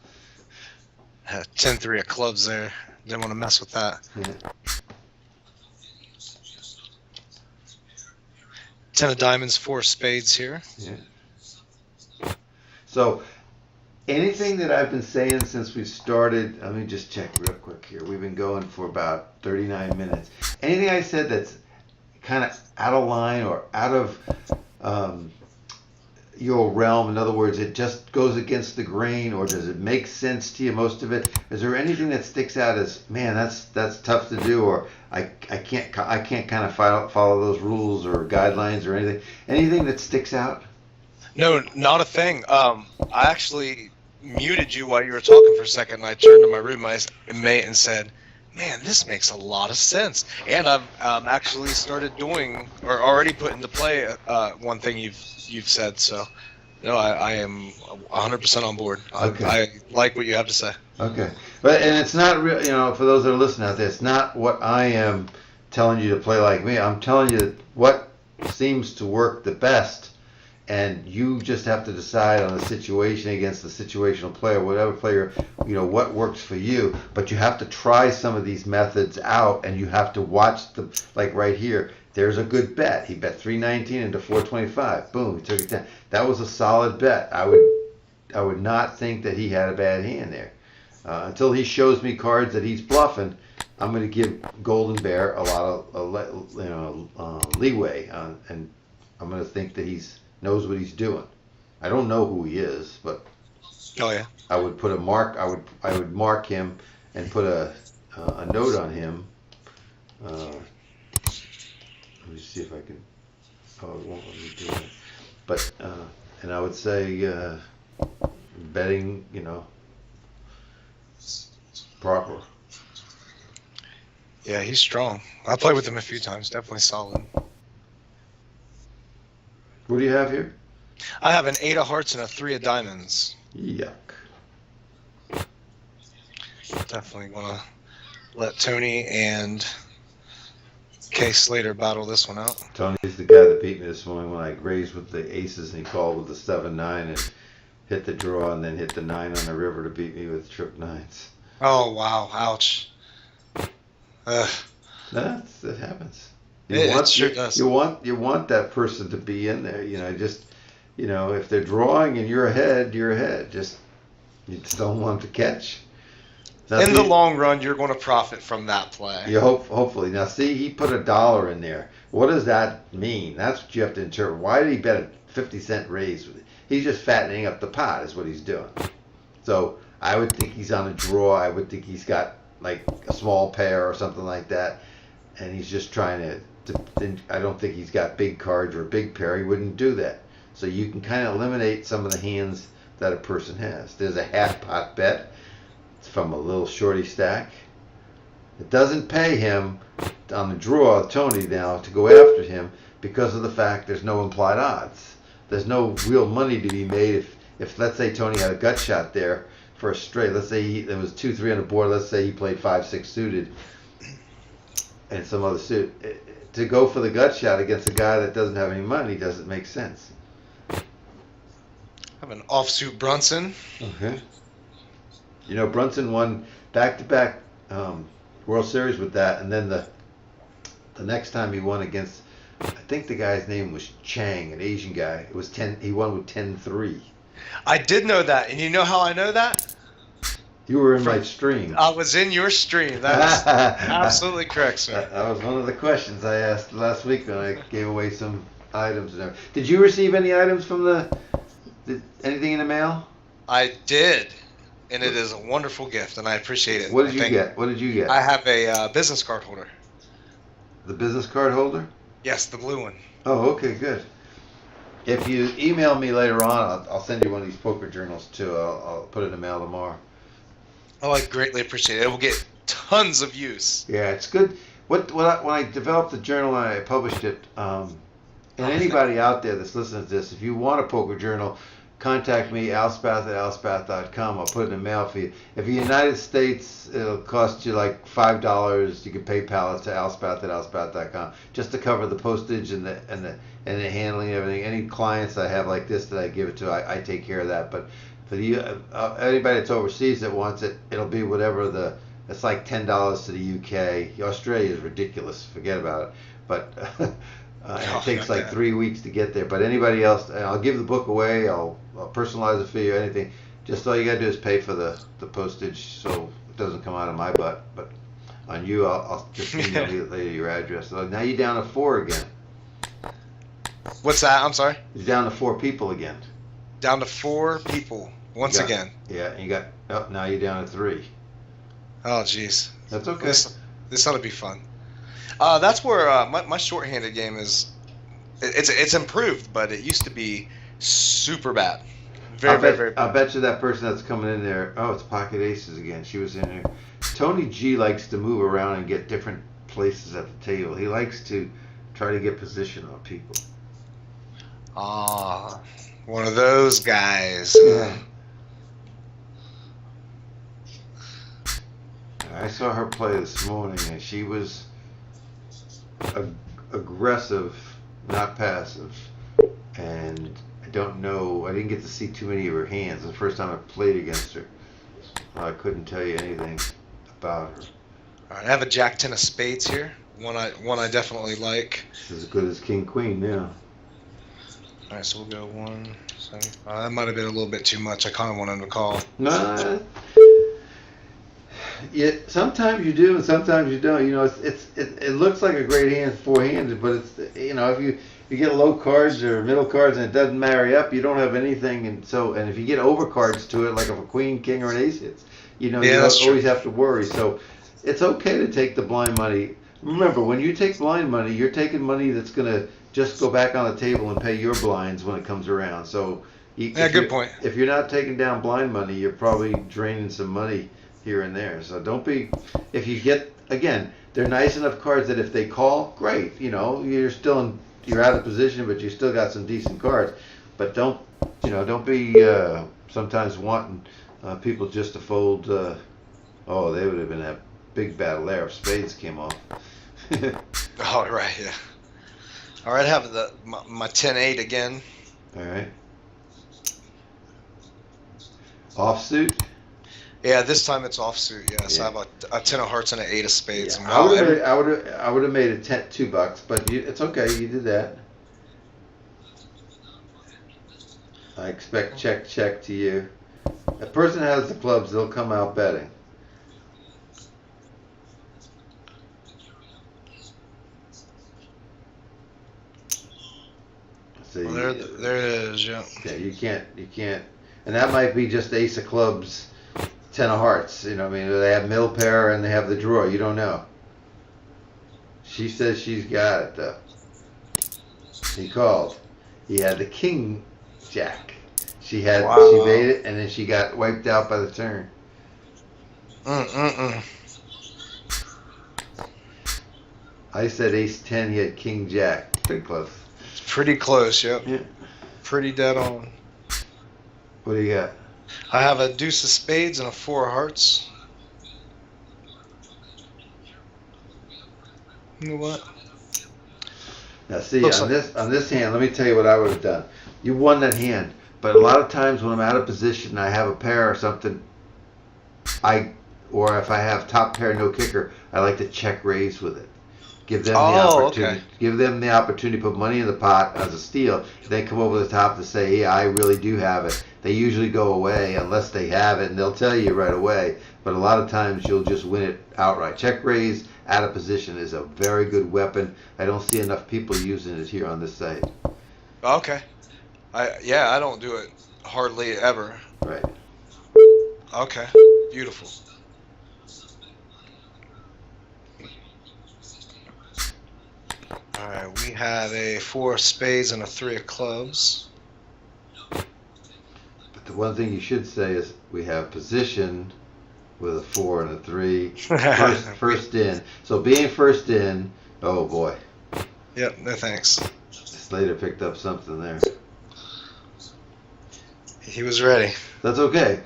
10-3 of clubs there. Didn't want to mess with that. Yeah. 10 of diamonds, 4 spades here. Yeah. So, anything that I've been saying since we started, let me just check real quick here. We've been going for about 39 minutes. Anything I said that's kind of out of line or out of your realm, in other words, it just goes against the grain, or does it make sense to you, most of it? Is there anything that sticks out as, man, that's tough to do, or I can't kind of follow those rules or guidelines or anything that sticks out? No, not a thing. I actually muted you while you were talking for a second, and I turned to my roommate and said, "Man, this makes a lot of sense." And I've actually started doing, or already put into play, one thing you've said. So, no, I am 100% on board. Okay. I like what you have to say. Okay, and it's not real. For those that are listening out there, it's not what I am telling you to play like me. I'm telling you what seems to work the best, and you just have to decide on the situation against the situational player, whatever player, what works for you. But you have to try some of these methods out, and you have to watch them. Like right here, there's a good bet. He bet 319 into 425. Boom, he took it down. That was a solid bet. I would not think that he had a bad hand there. Until he shows me cards that he's bluffing, I'm going to give Golden Bear a lot of leeway, and I'm going to think that knows what he's doing. I don't know who he is, but I would put a mark. I would mark him and put a note on him. Let me see if I can. Oh, it won't let me do it. But and I would say betting, proper. Yeah, he's strong. I played with him a few times. Definitely solid. What do you have here? I have an 8 of hearts and a 3 of diamonds. Yuck. Definitely want to let Tony and Kay Slater battle this one out. Tony's the guy that beat me this morning when I raised with the aces and he called with the 7-9 and hit the draw and then hit the 9 on the river to beat me with trip 9s. Oh, wow. Ouch. That happens. It sure does. You want that person to be in there. If they're drawing and you're ahead, you're ahead. You just don't want them to catch. Now, in the long run, you're going to profit from that play. You hopefully. Now, see, he put $1 in there. What does that mean? That's what you have to interpret. Why did he bet a 50-cent raise? He's just fattening up the pot is what he's doing. So I would think he's on a draw. I would think he's got like a small pair or something like that. And he's just trying to I don't think he's got big cards or a big pair. He wouldn't do that. So you can kind of eliminate some of the hands that a person has. There's a half pot bet. It's from a little shorty stack. It doesn't pay him on the draw, Tony, now to go after him because of the fact there's no implied odds. There's no real money to be made if let's say Tony had a gut shot there for a straight. Let's say there was 2-3 on the board. Let's say he played 5-6 suited and some other suit. To go for the gut shot against a guy that doesn't have any money doesn't make sense. I have an offsuit Brunson. Okay. Brunson won back-to-back World Series with that, and then the next time he won against, I think the guy's name was Chang, an Asian guy. It was 10. He won with 10-3. I did know that, and you know how I know that? You were in my stream. I was in your stream. That's absolutely correct, sir. That was one of the questions I asked last week when I gave away some items and everything. Did you receive any items from anything in the mail? I did, and it is a wonderful gift, and I appreciate it. What did you get? What did you get? I have a business card holder. The business card holder? Yes, the blue one. Oh, okay, good. If you email me later on, I'll send you one of these poker journals too. I'll put it in the mail tomorrow. Oh, I greatly appreciate it. It will get tons of use. Yeah, it's good. When I developed the journal and I published it, and anybody out there that's listening to this, if you want a poker journal, contact me, alspath@alspath.com. I'll put it in the mail for you. If you're in the United States, it'll cost you like $5. You can PayPal it to alspath@alspath.com just to cover the postage and the handling and everything. Any clients I have like this that I give it to, I take care of that. But for anybody that's overseas that wants it, it'll be whatever it's like $10 to the UK. Australia is ridiculous. Forget about it. But it takes like 3 weeks to get there. But anybody else, I'll give the book away. I'll personalize it for you. Anything. Just all you gotta do is pay for the postage, so it doesn't come out of my butt. But on you, I'll just email you later your address. So now you're down to 4 again. What's that? I'm sorry. You're down to 4 people again. Down to 4 people once again. Yeah, and now you're down to 3. Oh, jeez. That's okay. This ought to be fun. That's where my shorthanded game is. It's improved, but it used to be super bad. I bet you that person that's coming in there. Oh, it's pocket aces again. She was in there. Tony G likes to move around and get different places at the table. He likes to try to get position on people. Ah, one of those guys. Yeah. I saw her play this morning, and she was aggressive, not passive. And I don't know. I didn't get to see too many of her hands. The first time I played against her, I couldn't tell you anything about her. All right, I have a Jack 10 of spades here. One I definitely like. She's as good as King Queen now. All right, so we'll go 175. That might have been a little bit too much. I kind of wanted to call. No. Yeah, sometimes you do and sometimes you don't. You know, it looks like a great hand four-handed, but it's, you know, if you get low cards or middle cards and it doesn't marry up, you don't have anything, and if you get over cards to it, like if a queen, king, or an ace hits, you know, you always have to worry. So it's okay to take the blind money. Remember, when you take blind money, you're taking money that's gonna just go back on the table and pay your blinds when it comes around. So good point. If you're not taking down blind money, you're probably draining some money here and there. So don't be, if you get, again, they're nice enough cards that if they call, great, you know, you're out of position, but you still got some decent cards. But don't be sometimes wanting people just to fold. Oh, they would have been a big battle there if spades came off. All right, yeah. All right, I have my 10-8 again. All right. Offsuit. Yeah, this time it's offsuit. Yeah, so I have a 10 of hearts and an 8 of spades. Yeah, I would have made it $2, but it's okay. You did that. I expect check to you. A person has the clubs, they'll come out betting. See, well, there it is. Yeah. Yeah, you can't, and that might be just ace of clubs. 10 of hearts, you know, I mean, they have middle pair and they have the draw. You don't know. She says she's got it, though. He called. He had the king jack. She made it, and then she got wiped out by the turn. I said ace 10, he had king jack. Pretty close. It's pretty close, yep. Yeah. Pretty dead on. What do you got? I have a deuce of spades and a 4 of hearts. You know what? Now see, on this hand, let me tell you what I would have done. You won that hand, but a lot of times when I'm out of position and I have a pair or something, or if I have top pair no kicker, I like to check raise with it. Give them the opportunity. Okay. Give them the opportunity to put money in the pot as a steal. They come over the top to say, "Yeah, I really do have it." They usually go away unless they have it, and they'll tell you right away. But a lot of times you'll just win it outright. Check raise out of position is a very good weapon. I don't see enough people using it here on this site. Okay. I don't do it hardly ever. Right. Okay. Beautiful. All right, we have a 4 of spades and a 3 of clubs. But the one thing you should say is we have position with a 4 and a 3. First in. So being first in, oh boy. Yep, no thanks. Slater picked up something there. He was ready. That's okay.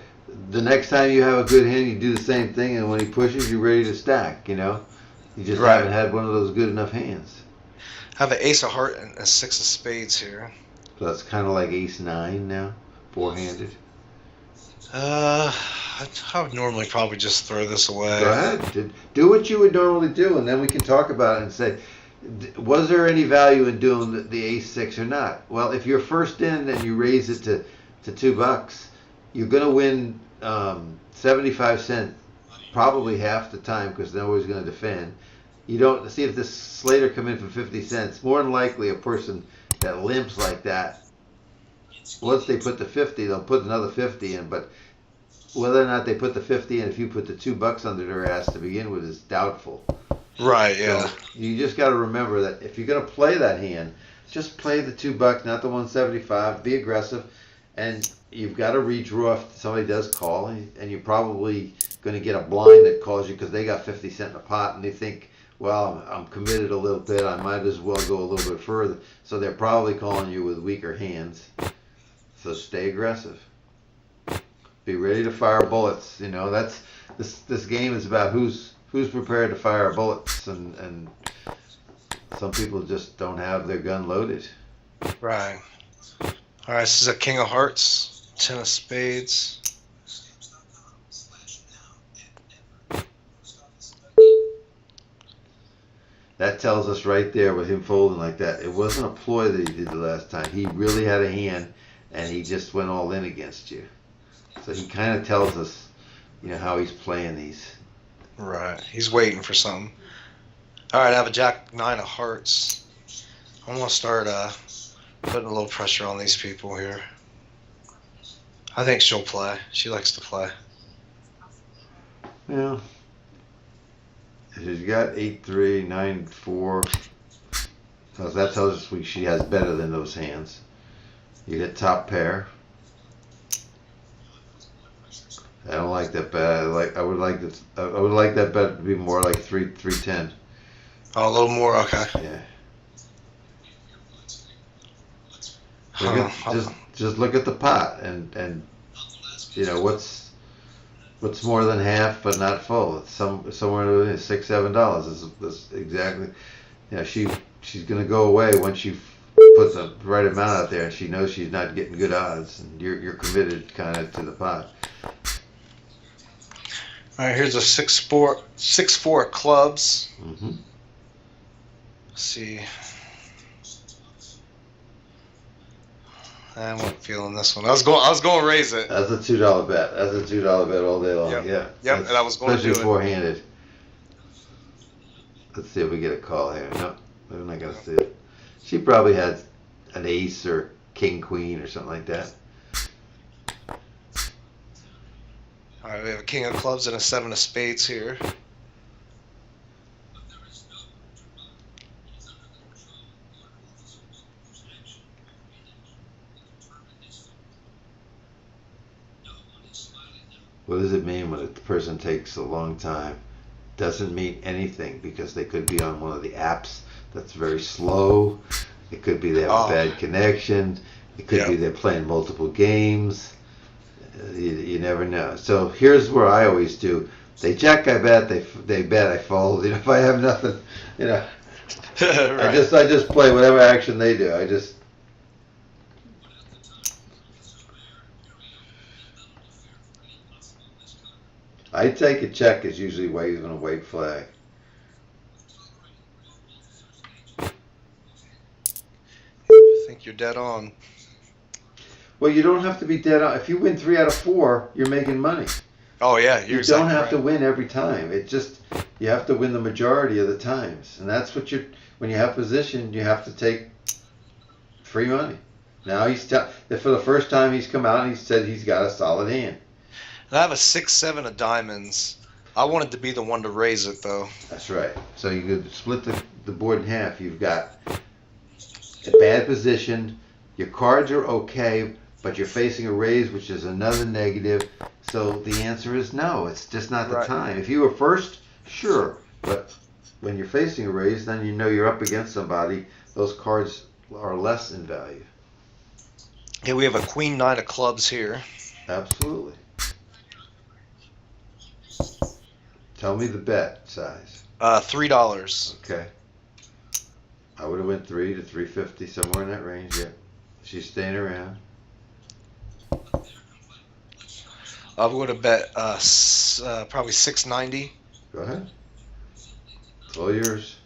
The next time you have a good hand, you do the same thing, and when he pushes, you're ready to stack, you know? You just haven't had one of those good enough hands. I have an ace of heart and a 6 of spades here. So that's kind of like ace 9 now, four-handed. I would normally probably just throw this away. Go ahead. Do what you would normally do, and then we can talk about it and say, was there any value in doing the ace 6 or not? Well, if you're first in and you raise it to $2, you're going to win 75 cents probably half the time because nobody's going to defend. You don't see if this Slater come in for 50 cents. More than likely, a person that limps like that, once they put the 50, they'll put another 50 in. But whether or not they put the 50 in, if you put the $2 under their ass to begin with, is doubtful. Right. Yeah. So you just got to remember that if you're going to play that hand, just play the $2, not the 175. Be aggressive, and you've got to redraw if somebody does call, and you're probably going to get a blind that calls you because they got 50 cents in a pot and they think, well, I'm committed a little bit, I might as well go a little bit further. So they're probably calling you with weaker hands. So stay aggressive. Be ready to fire bullets. You know, that's this game is about who's prepared to fire bullets, and some people just don't have their gun loaded. Right. All right, this is a king of hearts, 10 of spades. That tells us right there with him folding like that. It wasn't a ploy that he did the last time. He really had a hand, and he just went all in against you. So he kind of tells us, you know, how he's playing these. Right. He's waiting for something. All right, I have a jack 9 of hearts. I'm going to start putting a little pressure on these people here. I think she'll play. She likes to play. Yeah. She's got 8-3, 9-4. So that tells us she has better than those hands. You hit top pair. I don't like that bet. I would like that bet to be more like 3-10. Oh, a little more. Okay. Yeah. Just look at the pot and you know what's more than half but not full. It's somewhere $6, $7. This exactly. You know, she's gonna go away once you put the right amount out there, and she knows she's not getting good odds, and you're committed kind of to the pot. All right, here's a 6-4 clubs. Mm-hmm. Let's see. I wasn't feeling this one. I was going to raise it. That's a $2 bet. That's a $2 bet all day long. Yep. Yeah. Yep. And I was going to do it. Especially four-handed. Let's see if we get a call here. Nope, we're not gonna see it. She probably had an ace or king queen or something like that. All right, we have a king of clubs and a 7 of spades here. What does it mean when a person takes a long time? Doesn't mean anything, because they could be on one of the apps that's very slow. It could be they have a bad connection. It could be they're playing multiple games. You never know. So here's where I always do. They check, I bet. They bet, I fold. You know, if I have nothing, you know, right. I just play whatever action they do. I take a check is usually waving a white flag. I think you're dead on. Well, you don't have to be dead on. If you win 3 out of 4, you're making money. Oh yeah, you don't have to win every time. It just you have to win the majority of the times, and that's what when you have position, you have to take free money. Now for the first time he's come out and he said he's got a solid hand. And I have a 6-7 of diamonds. I wanted to be the one to raise it though. That's right. So you could split the board in half. You've got a bad position. Your cards are okay, but you're facing a raise, which is another negative. So the answer is no. It's just not the time. If you were first, sure. But when you're facing a raise, then you know you're up against somebody. Those cards are less in value. Okay, we have a queen 9 of clubs here. Absolutely. Tell me the bet size. $3. Okay. I would have went 3 to 350, somewhere in that range. Yeah. She's staying around. I would have bet probably 690. Go ahead. It's all yours.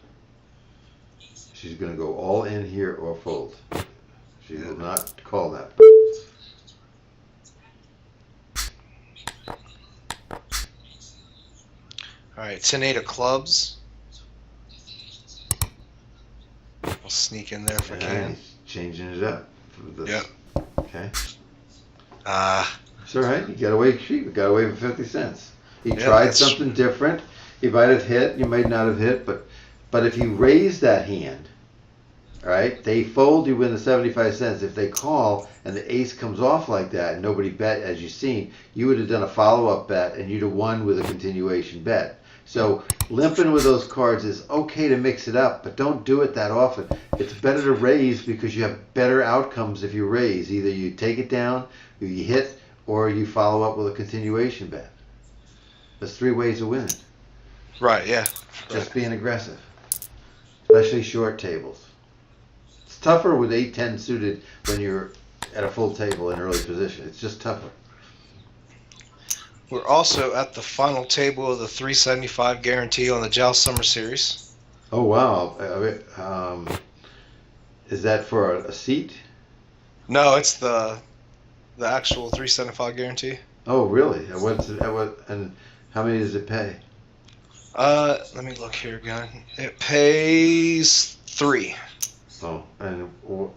She's going to go all in here or fold. She will not call that. All right, 10-8 of clubs. I'll sneak in there if I can. Changing it up. Yep. Okay. It's all right. You got away cheap. You got away with 50 cents. He tried something different. He might have hit. You might not have hit. But if you raise that hand, All right, they fold, you win the 75 cents. If they call and the ace comes off like that and nobody bet, as you've seen, you would have done a follow-up bet and you'd have won with a continuation bet. So limping with those cards is okay to mix it up, but don't do it that often. It's better to raise because you have better outcomes if you raise. Either you take it down, or you hit, or you follow up with a continuation bet. There's 3 ways to win it. Right, yeah. Just being aggressive, especially short tables. It's tougher with 8-10 suited when you're at a full table in early position. It's just tougher. We're also at the final table of the 375 guarantee on the Jao Summer Series. Oh wow! Is that for a seat? No, it's the actual 375 guarantee. Oh really? And how many does it pay? Let me look here again. It pays 3. Oh, and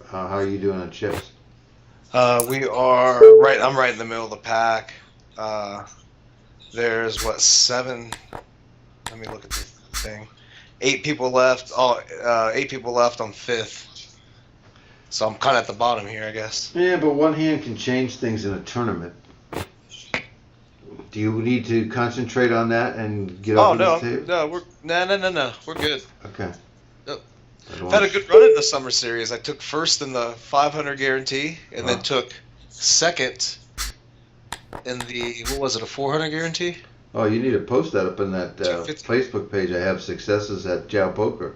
how are you doing on chips? We are right. I'm right in the middle of the pack. There's 7. Let me look at the thing. 8 people left. 8 people left on 5th. So I'm kind of at the bottom here, I guess. Yeah, but one hand can change things in a tournament. Do you need to concentrate on that and get up no, the table? no. We're good. Okay. Yep. I've had a good run in the Summer Series. I took first in the 500 guarantee, and then took second in the, what was it, a 400 guarantee? Oh, you need to post that up in that Facebook page. I have successes at Jao Poker.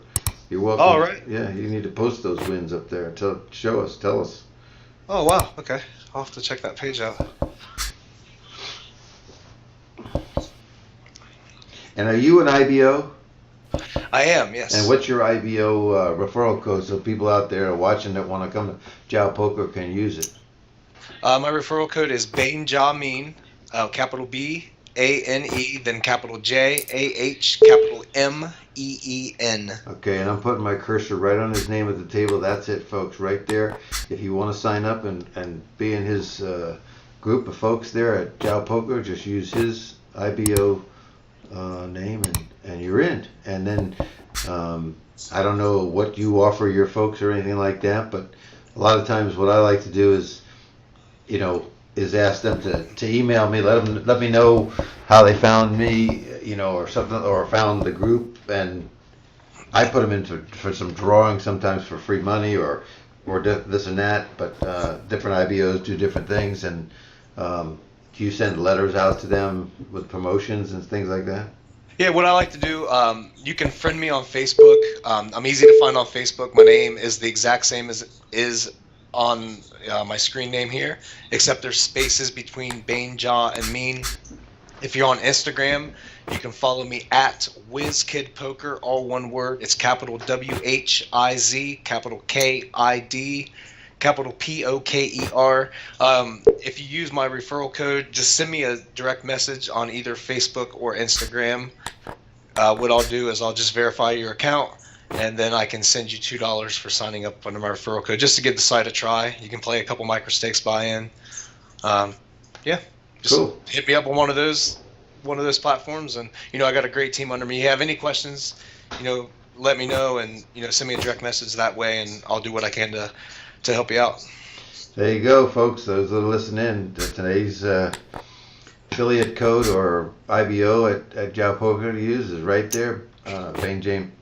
You're welcome. Oh, right. Yeah, you need to post those wins up there. Show us. Tell us. Oh, wow. Okay. I'll have to check that page out. And are you an IBO? I am, yes. And what's your IBO referral code so people out there watching that want to come to Jao Poker can use it? My referral code is BaneJahMeen, capital B, A-N-E, then capital J, A-H, capital M-E-E-N. Okay, and I'm putting my cursor right on his name at the table. That's it, folks, right there. If you want to sign up and be in his group of folks there at Jao Poker, just use his IBO name and you're in. And then I don't know what you offer your folks or anything like that, but a lot of times what I like to do is, is ask them to email me, let me know how they found me, or something, or found the group, and I put them in for some drawing, sometimes for free money or this and that, but different IBOs do different things, and do you send letters out to them with promotions and things like that? Yeah, what I like to do, you can friend me on Facebook. I'm easy to find on Facebook. My name is the exact same as is on my screen name here, except there's spaces between BaneJah and Meen. If you're on Instagram, you can follow me at WizKidPoker, all one word. It's capital W-H-I-Z, capital K-I-D, capital P-O-K-E-R. If you use my referral code, just send me a direct message on either Facebook or Instagram. What I'll do is I'll just verify your account, and then I can send you $2 for signing up under my referral code, just to give the site a try. You can play a couple micro stakes buy-in. Just cool. Hit me up on one of those platforms, and I got a great team under me. If you have any questions, let me know, and send me a direct message that way, and I'll do what I can to help you out. There you go, folks. Those that are listening to today's affiliate code or IBO at Jao Poker to use is right there. BaneJahMeen,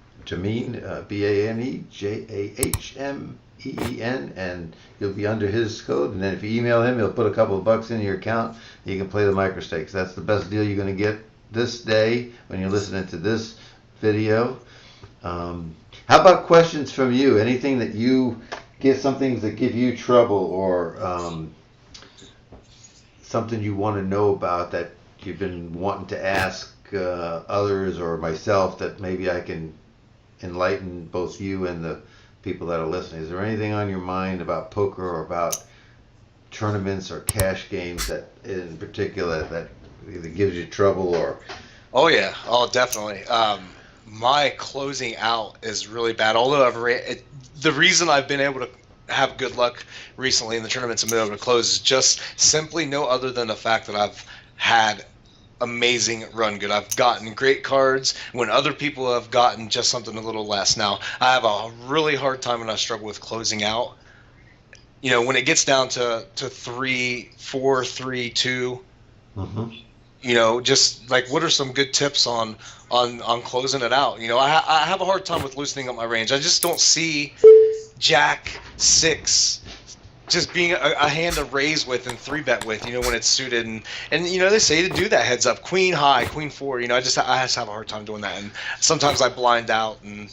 BaneJahMeen, and you'll be under his code. And then if you email him, he'll put a couple of bucks in your account. You can play the micro stakes. That's the best deal you're going to get this day when you're listening to this video. How about questions from you? Anything that you get, some things that give you trouble, or something you want to know about that you've been wanting to ask others or myself that maybe I can enlighten both you and the people that are listening. Is there anything on your mind about poker or about tournaments or cash games that in particular that either gives you trouble or? Oh yeah, definitely. My closing out is really bad. Although the reason I've been able to have good luck recently in the tournaments and been able to close is just simply no other than the fact that I've had amazing run good. I've gotten great cards when other people have gotten just something a little less. Now, I have a really hard time and I struggle with closing out. You know, when it gets down to 3, 4, 3, 2, you know, just like what are some good tips on closing it out? You know, I have a hard time with loosening up my range. I just don't see Jack 6 just being a hand to raise with and 3-bet with, you know, when it's suited. And you know, they say to do that heads up. Queen high, queen 4, you know, I just have a hard time doing that. And sometimes I blind out and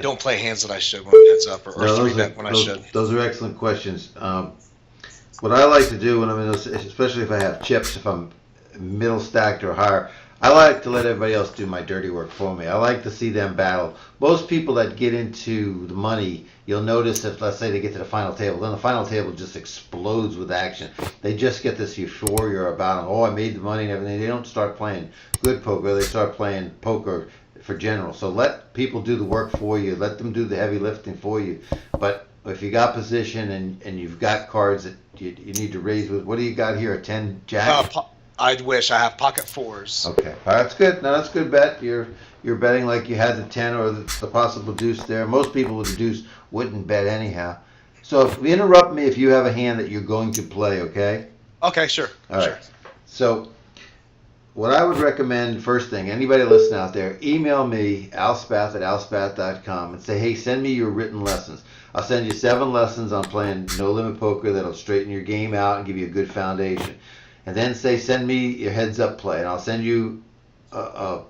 don't play hands that I should when I'm heads up or 3-bet when I should. Those are excellent questions. What I like to do when I'm in those, especially if I have chips, if I'm middle stacked or higher, I like to let everybody else do my dirty work for me. I like to see them battle. Most people that get into the money, you'll notice if, let's say, they get to the final table, then the final table just explodes with action. They just get this euphoria about, oh, I made the money and everything. They don't start playing good poker. They start playing poker for general. So let people do the work for you. Let them do the heavy lifting for you. But if you got position and you've got cards that you need to raise with, what do you got here? A 10 jack? I'd wish I have pocket 4s. Okay, that's good. No, that's a good bet. You're betting like you had the 10 or the possible deuce there. Most people with the deuce wouldn't bet anyhow. So if interrupt me if you have a hand that you're going to play, okay? Okay, sure. All right. So what I would recommend, first thing, anybody listening out there, email me, alspath@alspath.com, and say, hey, send me your written lessons. I'll send you 7 lessons on playing no limit poker that'll straighten your game out and give you a good foundation. And then say, send me your heads up play, and I'll send you a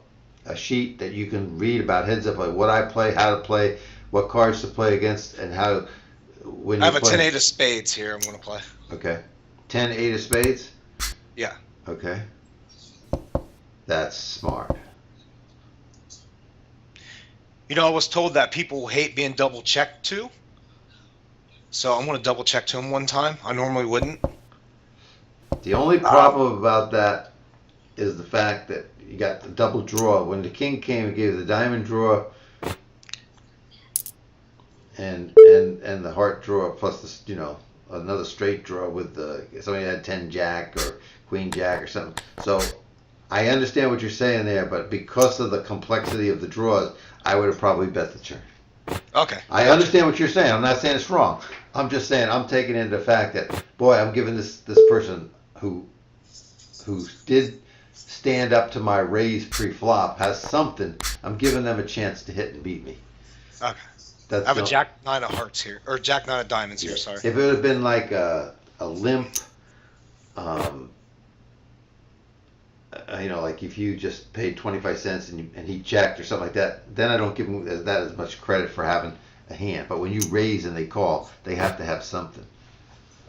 sheet that you can read about heads up play, what I play, how to play, what cards to play against, and how when you I have play. a 10-8 of spades here I'm going to play. Okay. 10-8 of spades? Yeah. Okay. That's smart. You know, I was told that people hate being double checked too. So I'm going to double check to him one time. I normally wouldn't. The only problem about that is the fact that you got the double draw. When the king came, it gave the diamond draw and the heart draw plus the, you know, another straight draw with the somebody had 10 jack or queen jack or something. So I understand what you're saying there, but because of the complexity of the draws, I would have probably bet the turn. Okay. I understand what you're saying. I'm not saying it's wrong. I'm just saying I'm taking into the fact that, boy, I'm giving this person who did stand up to my raise pre-flop has something. I'm giving them a chance to hit and beat me. Okay. I have a jack 9 of hearts here, or jack 9 of diamonds here. Sorry. If it would have been like a limp, you know, like if you just paid 25 cents and he checked or something like that, then I don't give him that as much credit for having a hand. But when you raise and they call, they have to have something.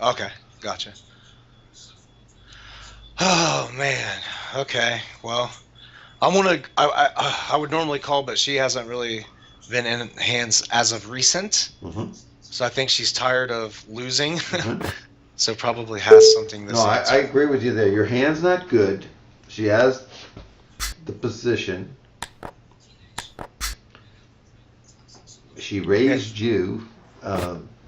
Okay, gotcha. Oh man. Okay. Well, I would normally call, but she hasn't really been in hands as of recent. Mm-hmm. So I think she's tired of losing. Mm-hmm. So probably has something this. No, I agree with you there. Your hand's not good. She has the position. She raised you.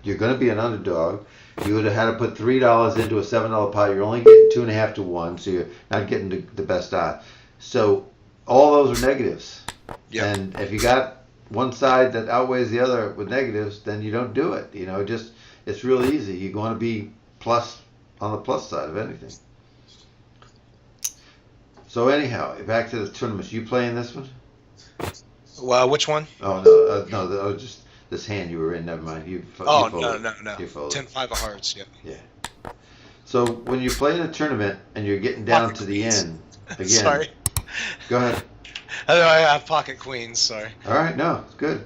You're going to be an underdog. You would have had to put $3 into a $7 pot. You're only getting 2.5 to 1, so you're not getting the best odds. So all those are negatives. Yep. And if you got one side that outweighs the other with negatives, then you don't do it. You know, just it's real easy. You're going to be plus on the plus side of anything. So anyhow, back to the tournaments. You playing this one? Well, which one? Oh no, just this hand you were in. Never mind. You no. You folded. 10-5 of hearts. Yeah. Yeah. So when you play in a tournament and you're getting down to the end again. Sorry. Go ahead. I have pocket queens. Sorry. All right. No, it's good.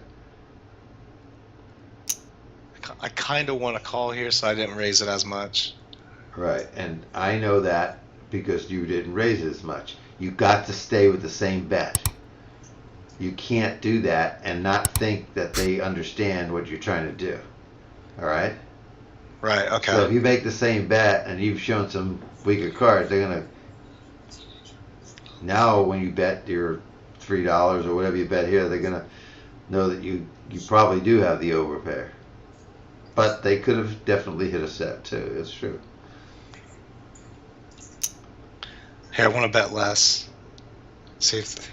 I kind of want to call here, so I didn't raise it as much. Right, and I know that because you didn't raise it as much. You got to stay with the same bet. You can't do that and not think that they understand what you're trying to do. All right? Right, okay. So if you make the same bet and you've shown some weaker cards, they're going to... Now when you bet your $3 or whatever you bet here, they're going to know that you probably do have the overpair. But they could have definitely hit a set too. It's true. Here, I want to bet less. See if.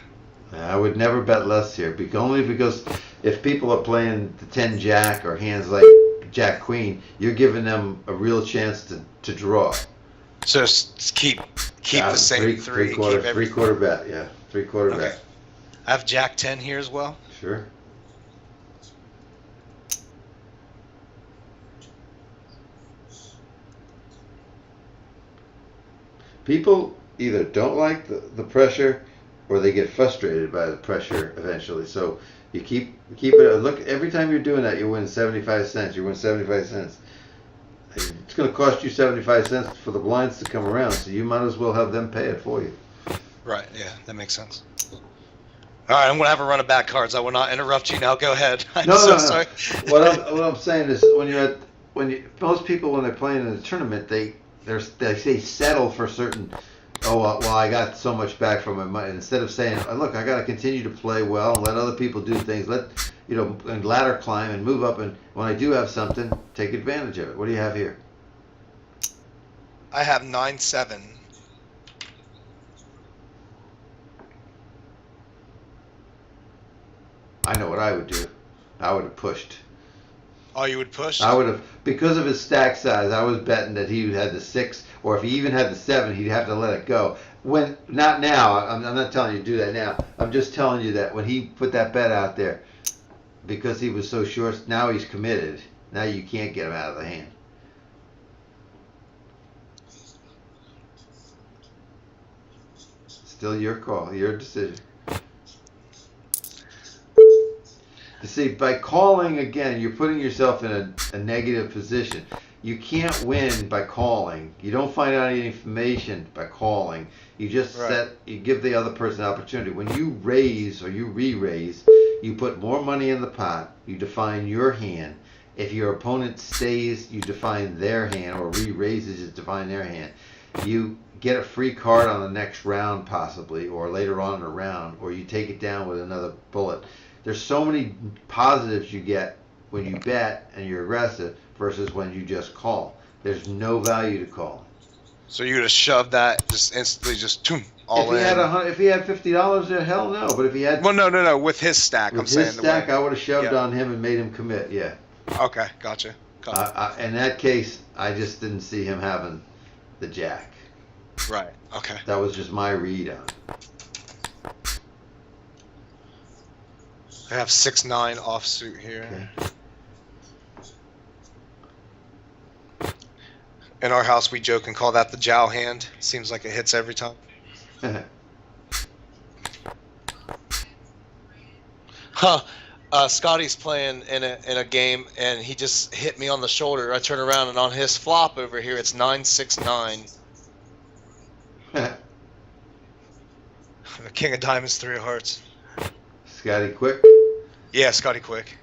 I would never bet less here, only because if people are playing the 10 Jack or hands like Jack Queen, you're giving them a real chance to draw. So just keep the same three three-quarter bet, yeah, three-quarter okay. bet. I have Jack 10 here as well. Sure. People either don't like the pressure or they get frustrated by the pressure eventually. So you keep it. Look, every time you're doing that, you win 75 cents. You win 75 cents. It's going to cost you 75 cents for the blinds to come around, so you might as well have them pay it for you. Right, yeah, that makes sense. All right, I'm going to have a run of back cards. I will not interrupt you now. Go ahead. No. Sorry. What I'm saying is most people when they're playing in a tournament, they say settle for certain. Oh well, I got so much back from my money. Instead of saying, look, I got to continue to play well and let other people do things. And ladder climb and move up. And when I do have something, take advantage of it. What do you have here? I have 9-7. I know what I would do. I would have pushed. Oh, you would push? I would have, because of his stack size, I was betting that he had the 6, or if he even had the 7, he'd have to let it go. Not now, I'm not telling you to do that now. I'm just telling you that when he put that bet out there, because he was so short, now he's committed. Now you can't get him out of the hand. Still your call, your decision. You see, by calling again, you're putting yourself in a negative position. You can't win by calling. You don't find out any information by calling. You just you give the other person an opportunity. When you raise or you re-raise, you put more money in the pot. You define your hand. If your opponent stays, you define their hand, or re-raises, you define their hand. You get a free card on the next round possibly, or later on in the round, or you take it down with another bullet. There's so many positives you get when you bet and you're aggressive versus when you just call. There's no value to call. So you would have shoved that just instantly, all in. If he had $50 there, hell no. But if he had no, with his stack, with his stack, I would have shoved on him and made him commit. Yeah. Okay, gotcha. In that case, I just didn't see him having the jack. Right. Okay. That was just my read on it. I have 6-9 offsuit here. Okay. In our house, we joke and call that the Jao hand. Seems like it hits every time. Scotty's playing in a game, and he just hit me on the shoulder. I turn around, and on his flop over here, it's 9-6-9. The King of Diamonds, 3 of Hearts. Scotty Quick? Yeah, Scotty Quick.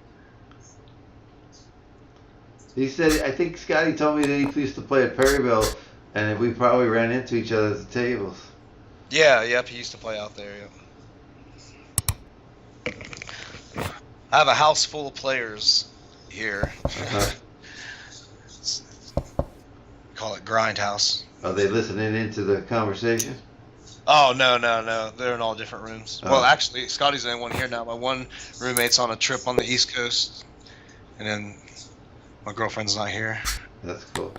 He said, I think Scotty told me that he used to play at Perryville, and we probably ran into each other at the tables. Yeah, yep, he used to play out there, yep. I have a house full of players here. Call it Grindhouse. Are they listening into the conversation? Oh, no. They're in all different rooms. Oh. Well, actually, Scotty's the only one here now. My one roommate's on a trip on the East Coast, and then my girlfriend's not here. That's cool.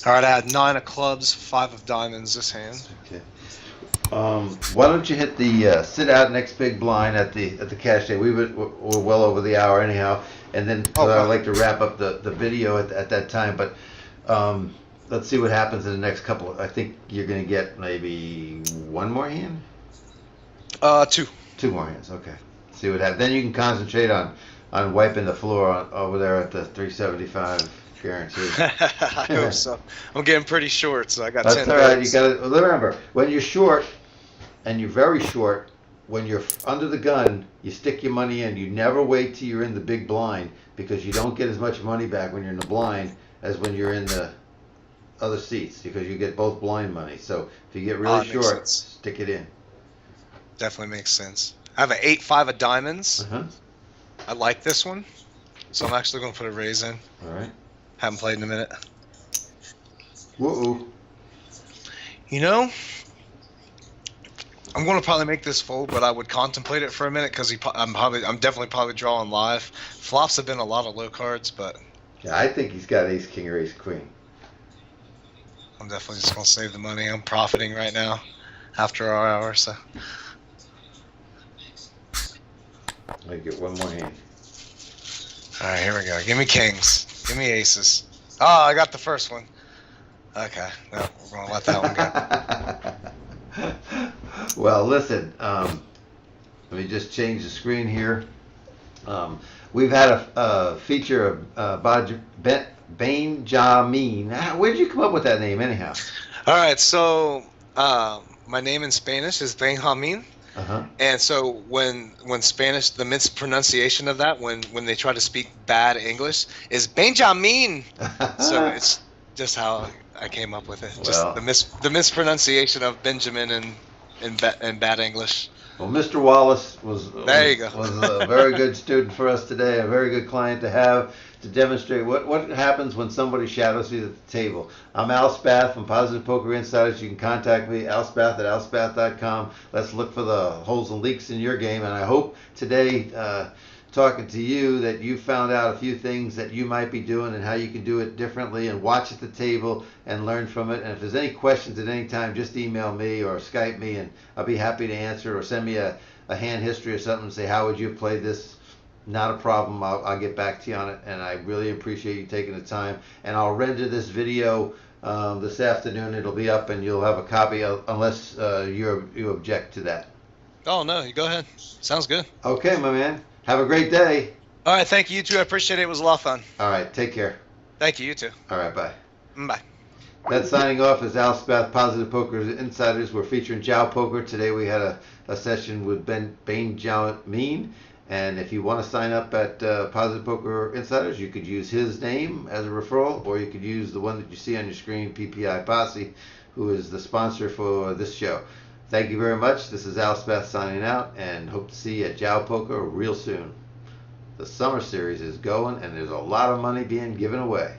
All right, I had 9 of clubs, 5 of diamonds this hand. Okay. Why don't you hit the sit out next big blind at the cash day? We're well over the hour anyhow, and then I'd like to wrap up the video at that time. But let's see what happens in the next couple. I think you're going to get maybe one more hand. 2. 2 more hands. Okay. See what happens. Then you can concentrate on wiping the floor over there at the 375. Guaranteed. I hope so. I'm getting pretty short, so I got 10 That's all right. bets. You got to remember, when you're short, and you're very short, when you're under the gun, you stick your money in. You never wait till you're in the big blind, because you don't get as much money back when you're in the blind as when you're in the other seats, because you get both blind money. So if you get really short, stick it in. Definitely makes sense. I have an 8-5 of diamonds. I like this one. So I'm actually going to put a raise in. All right. Haven't played in a minute. Whoa. You know, I'm going to probably make this fold, but I would contemplate it for a minute because I'm definitely probably drawing live. Flops have been a lot of low cards, but Yeah, I think he's got ace king or ace queen. I'm definitely just going to save the money. I'm profiting right now after our hour, so. I get one more hand. All right, here we go. Give me kings. Give me aces. Oh, I got the first one. Okay, no, we're going to let that one go. Well, listen, let me just change the screen here. We've had a feature of BaneJahMeen. Where did you come up with that name, anyhow? All right, so my name in Spanish is BaneJahMeen. Uh-huh. And so when Spanish, the mispronunciation of that, when they try to speak bad English, is BaneJahMeen. So it's just how I came up with it. Well, Just the mispronunciation of Benjamin in bad English. Well, Mr. Wallace was There was you go. a very good student for us today, a very good client to have to demonstrate what happens when somebody shadows you at the table. I'm Al Spath from Positive Poker Insiders. You can contact me, alspath@alspath.com. Let's look for the holes and leaks in your game, and I hope today, talking to you, that you found out a few things that you might be doing and how you can do it differently, and watch at the table and learn from it. And if there's any questions at any time, just email me or Skype me, and I'll be happy to answer, or send me a hand history or something and say, how would you have played this? Not a problem. I'll get back to you on it, and I really appreciate you taking the time. And I'll render this video this afternoon. It'll be up, and you'll have a copy unless you object to that. Oh, no, you go ahead. Sounds good. Okay, my man. Have a great day. All right, thank you, you too. I appreciate it. It was a lot of fun. All right, take care. Thank you, you too. All right, bye. Bye. That's signing off as Al Spath, Positive Poker Insiders. We're featuring Jao Poker. Today we had a session with BaneJahMeen. And if you want to sign up at Positive Poker Insiders, you could use his name as a referral, or you could use the one that you see on your screen, ppiposse, who is the sponsor for this show. Thank you very much. This is Al Spath signing out, and hope to see you at Jao Poker real soon. The summer series is going, and there's a lot of money being given away.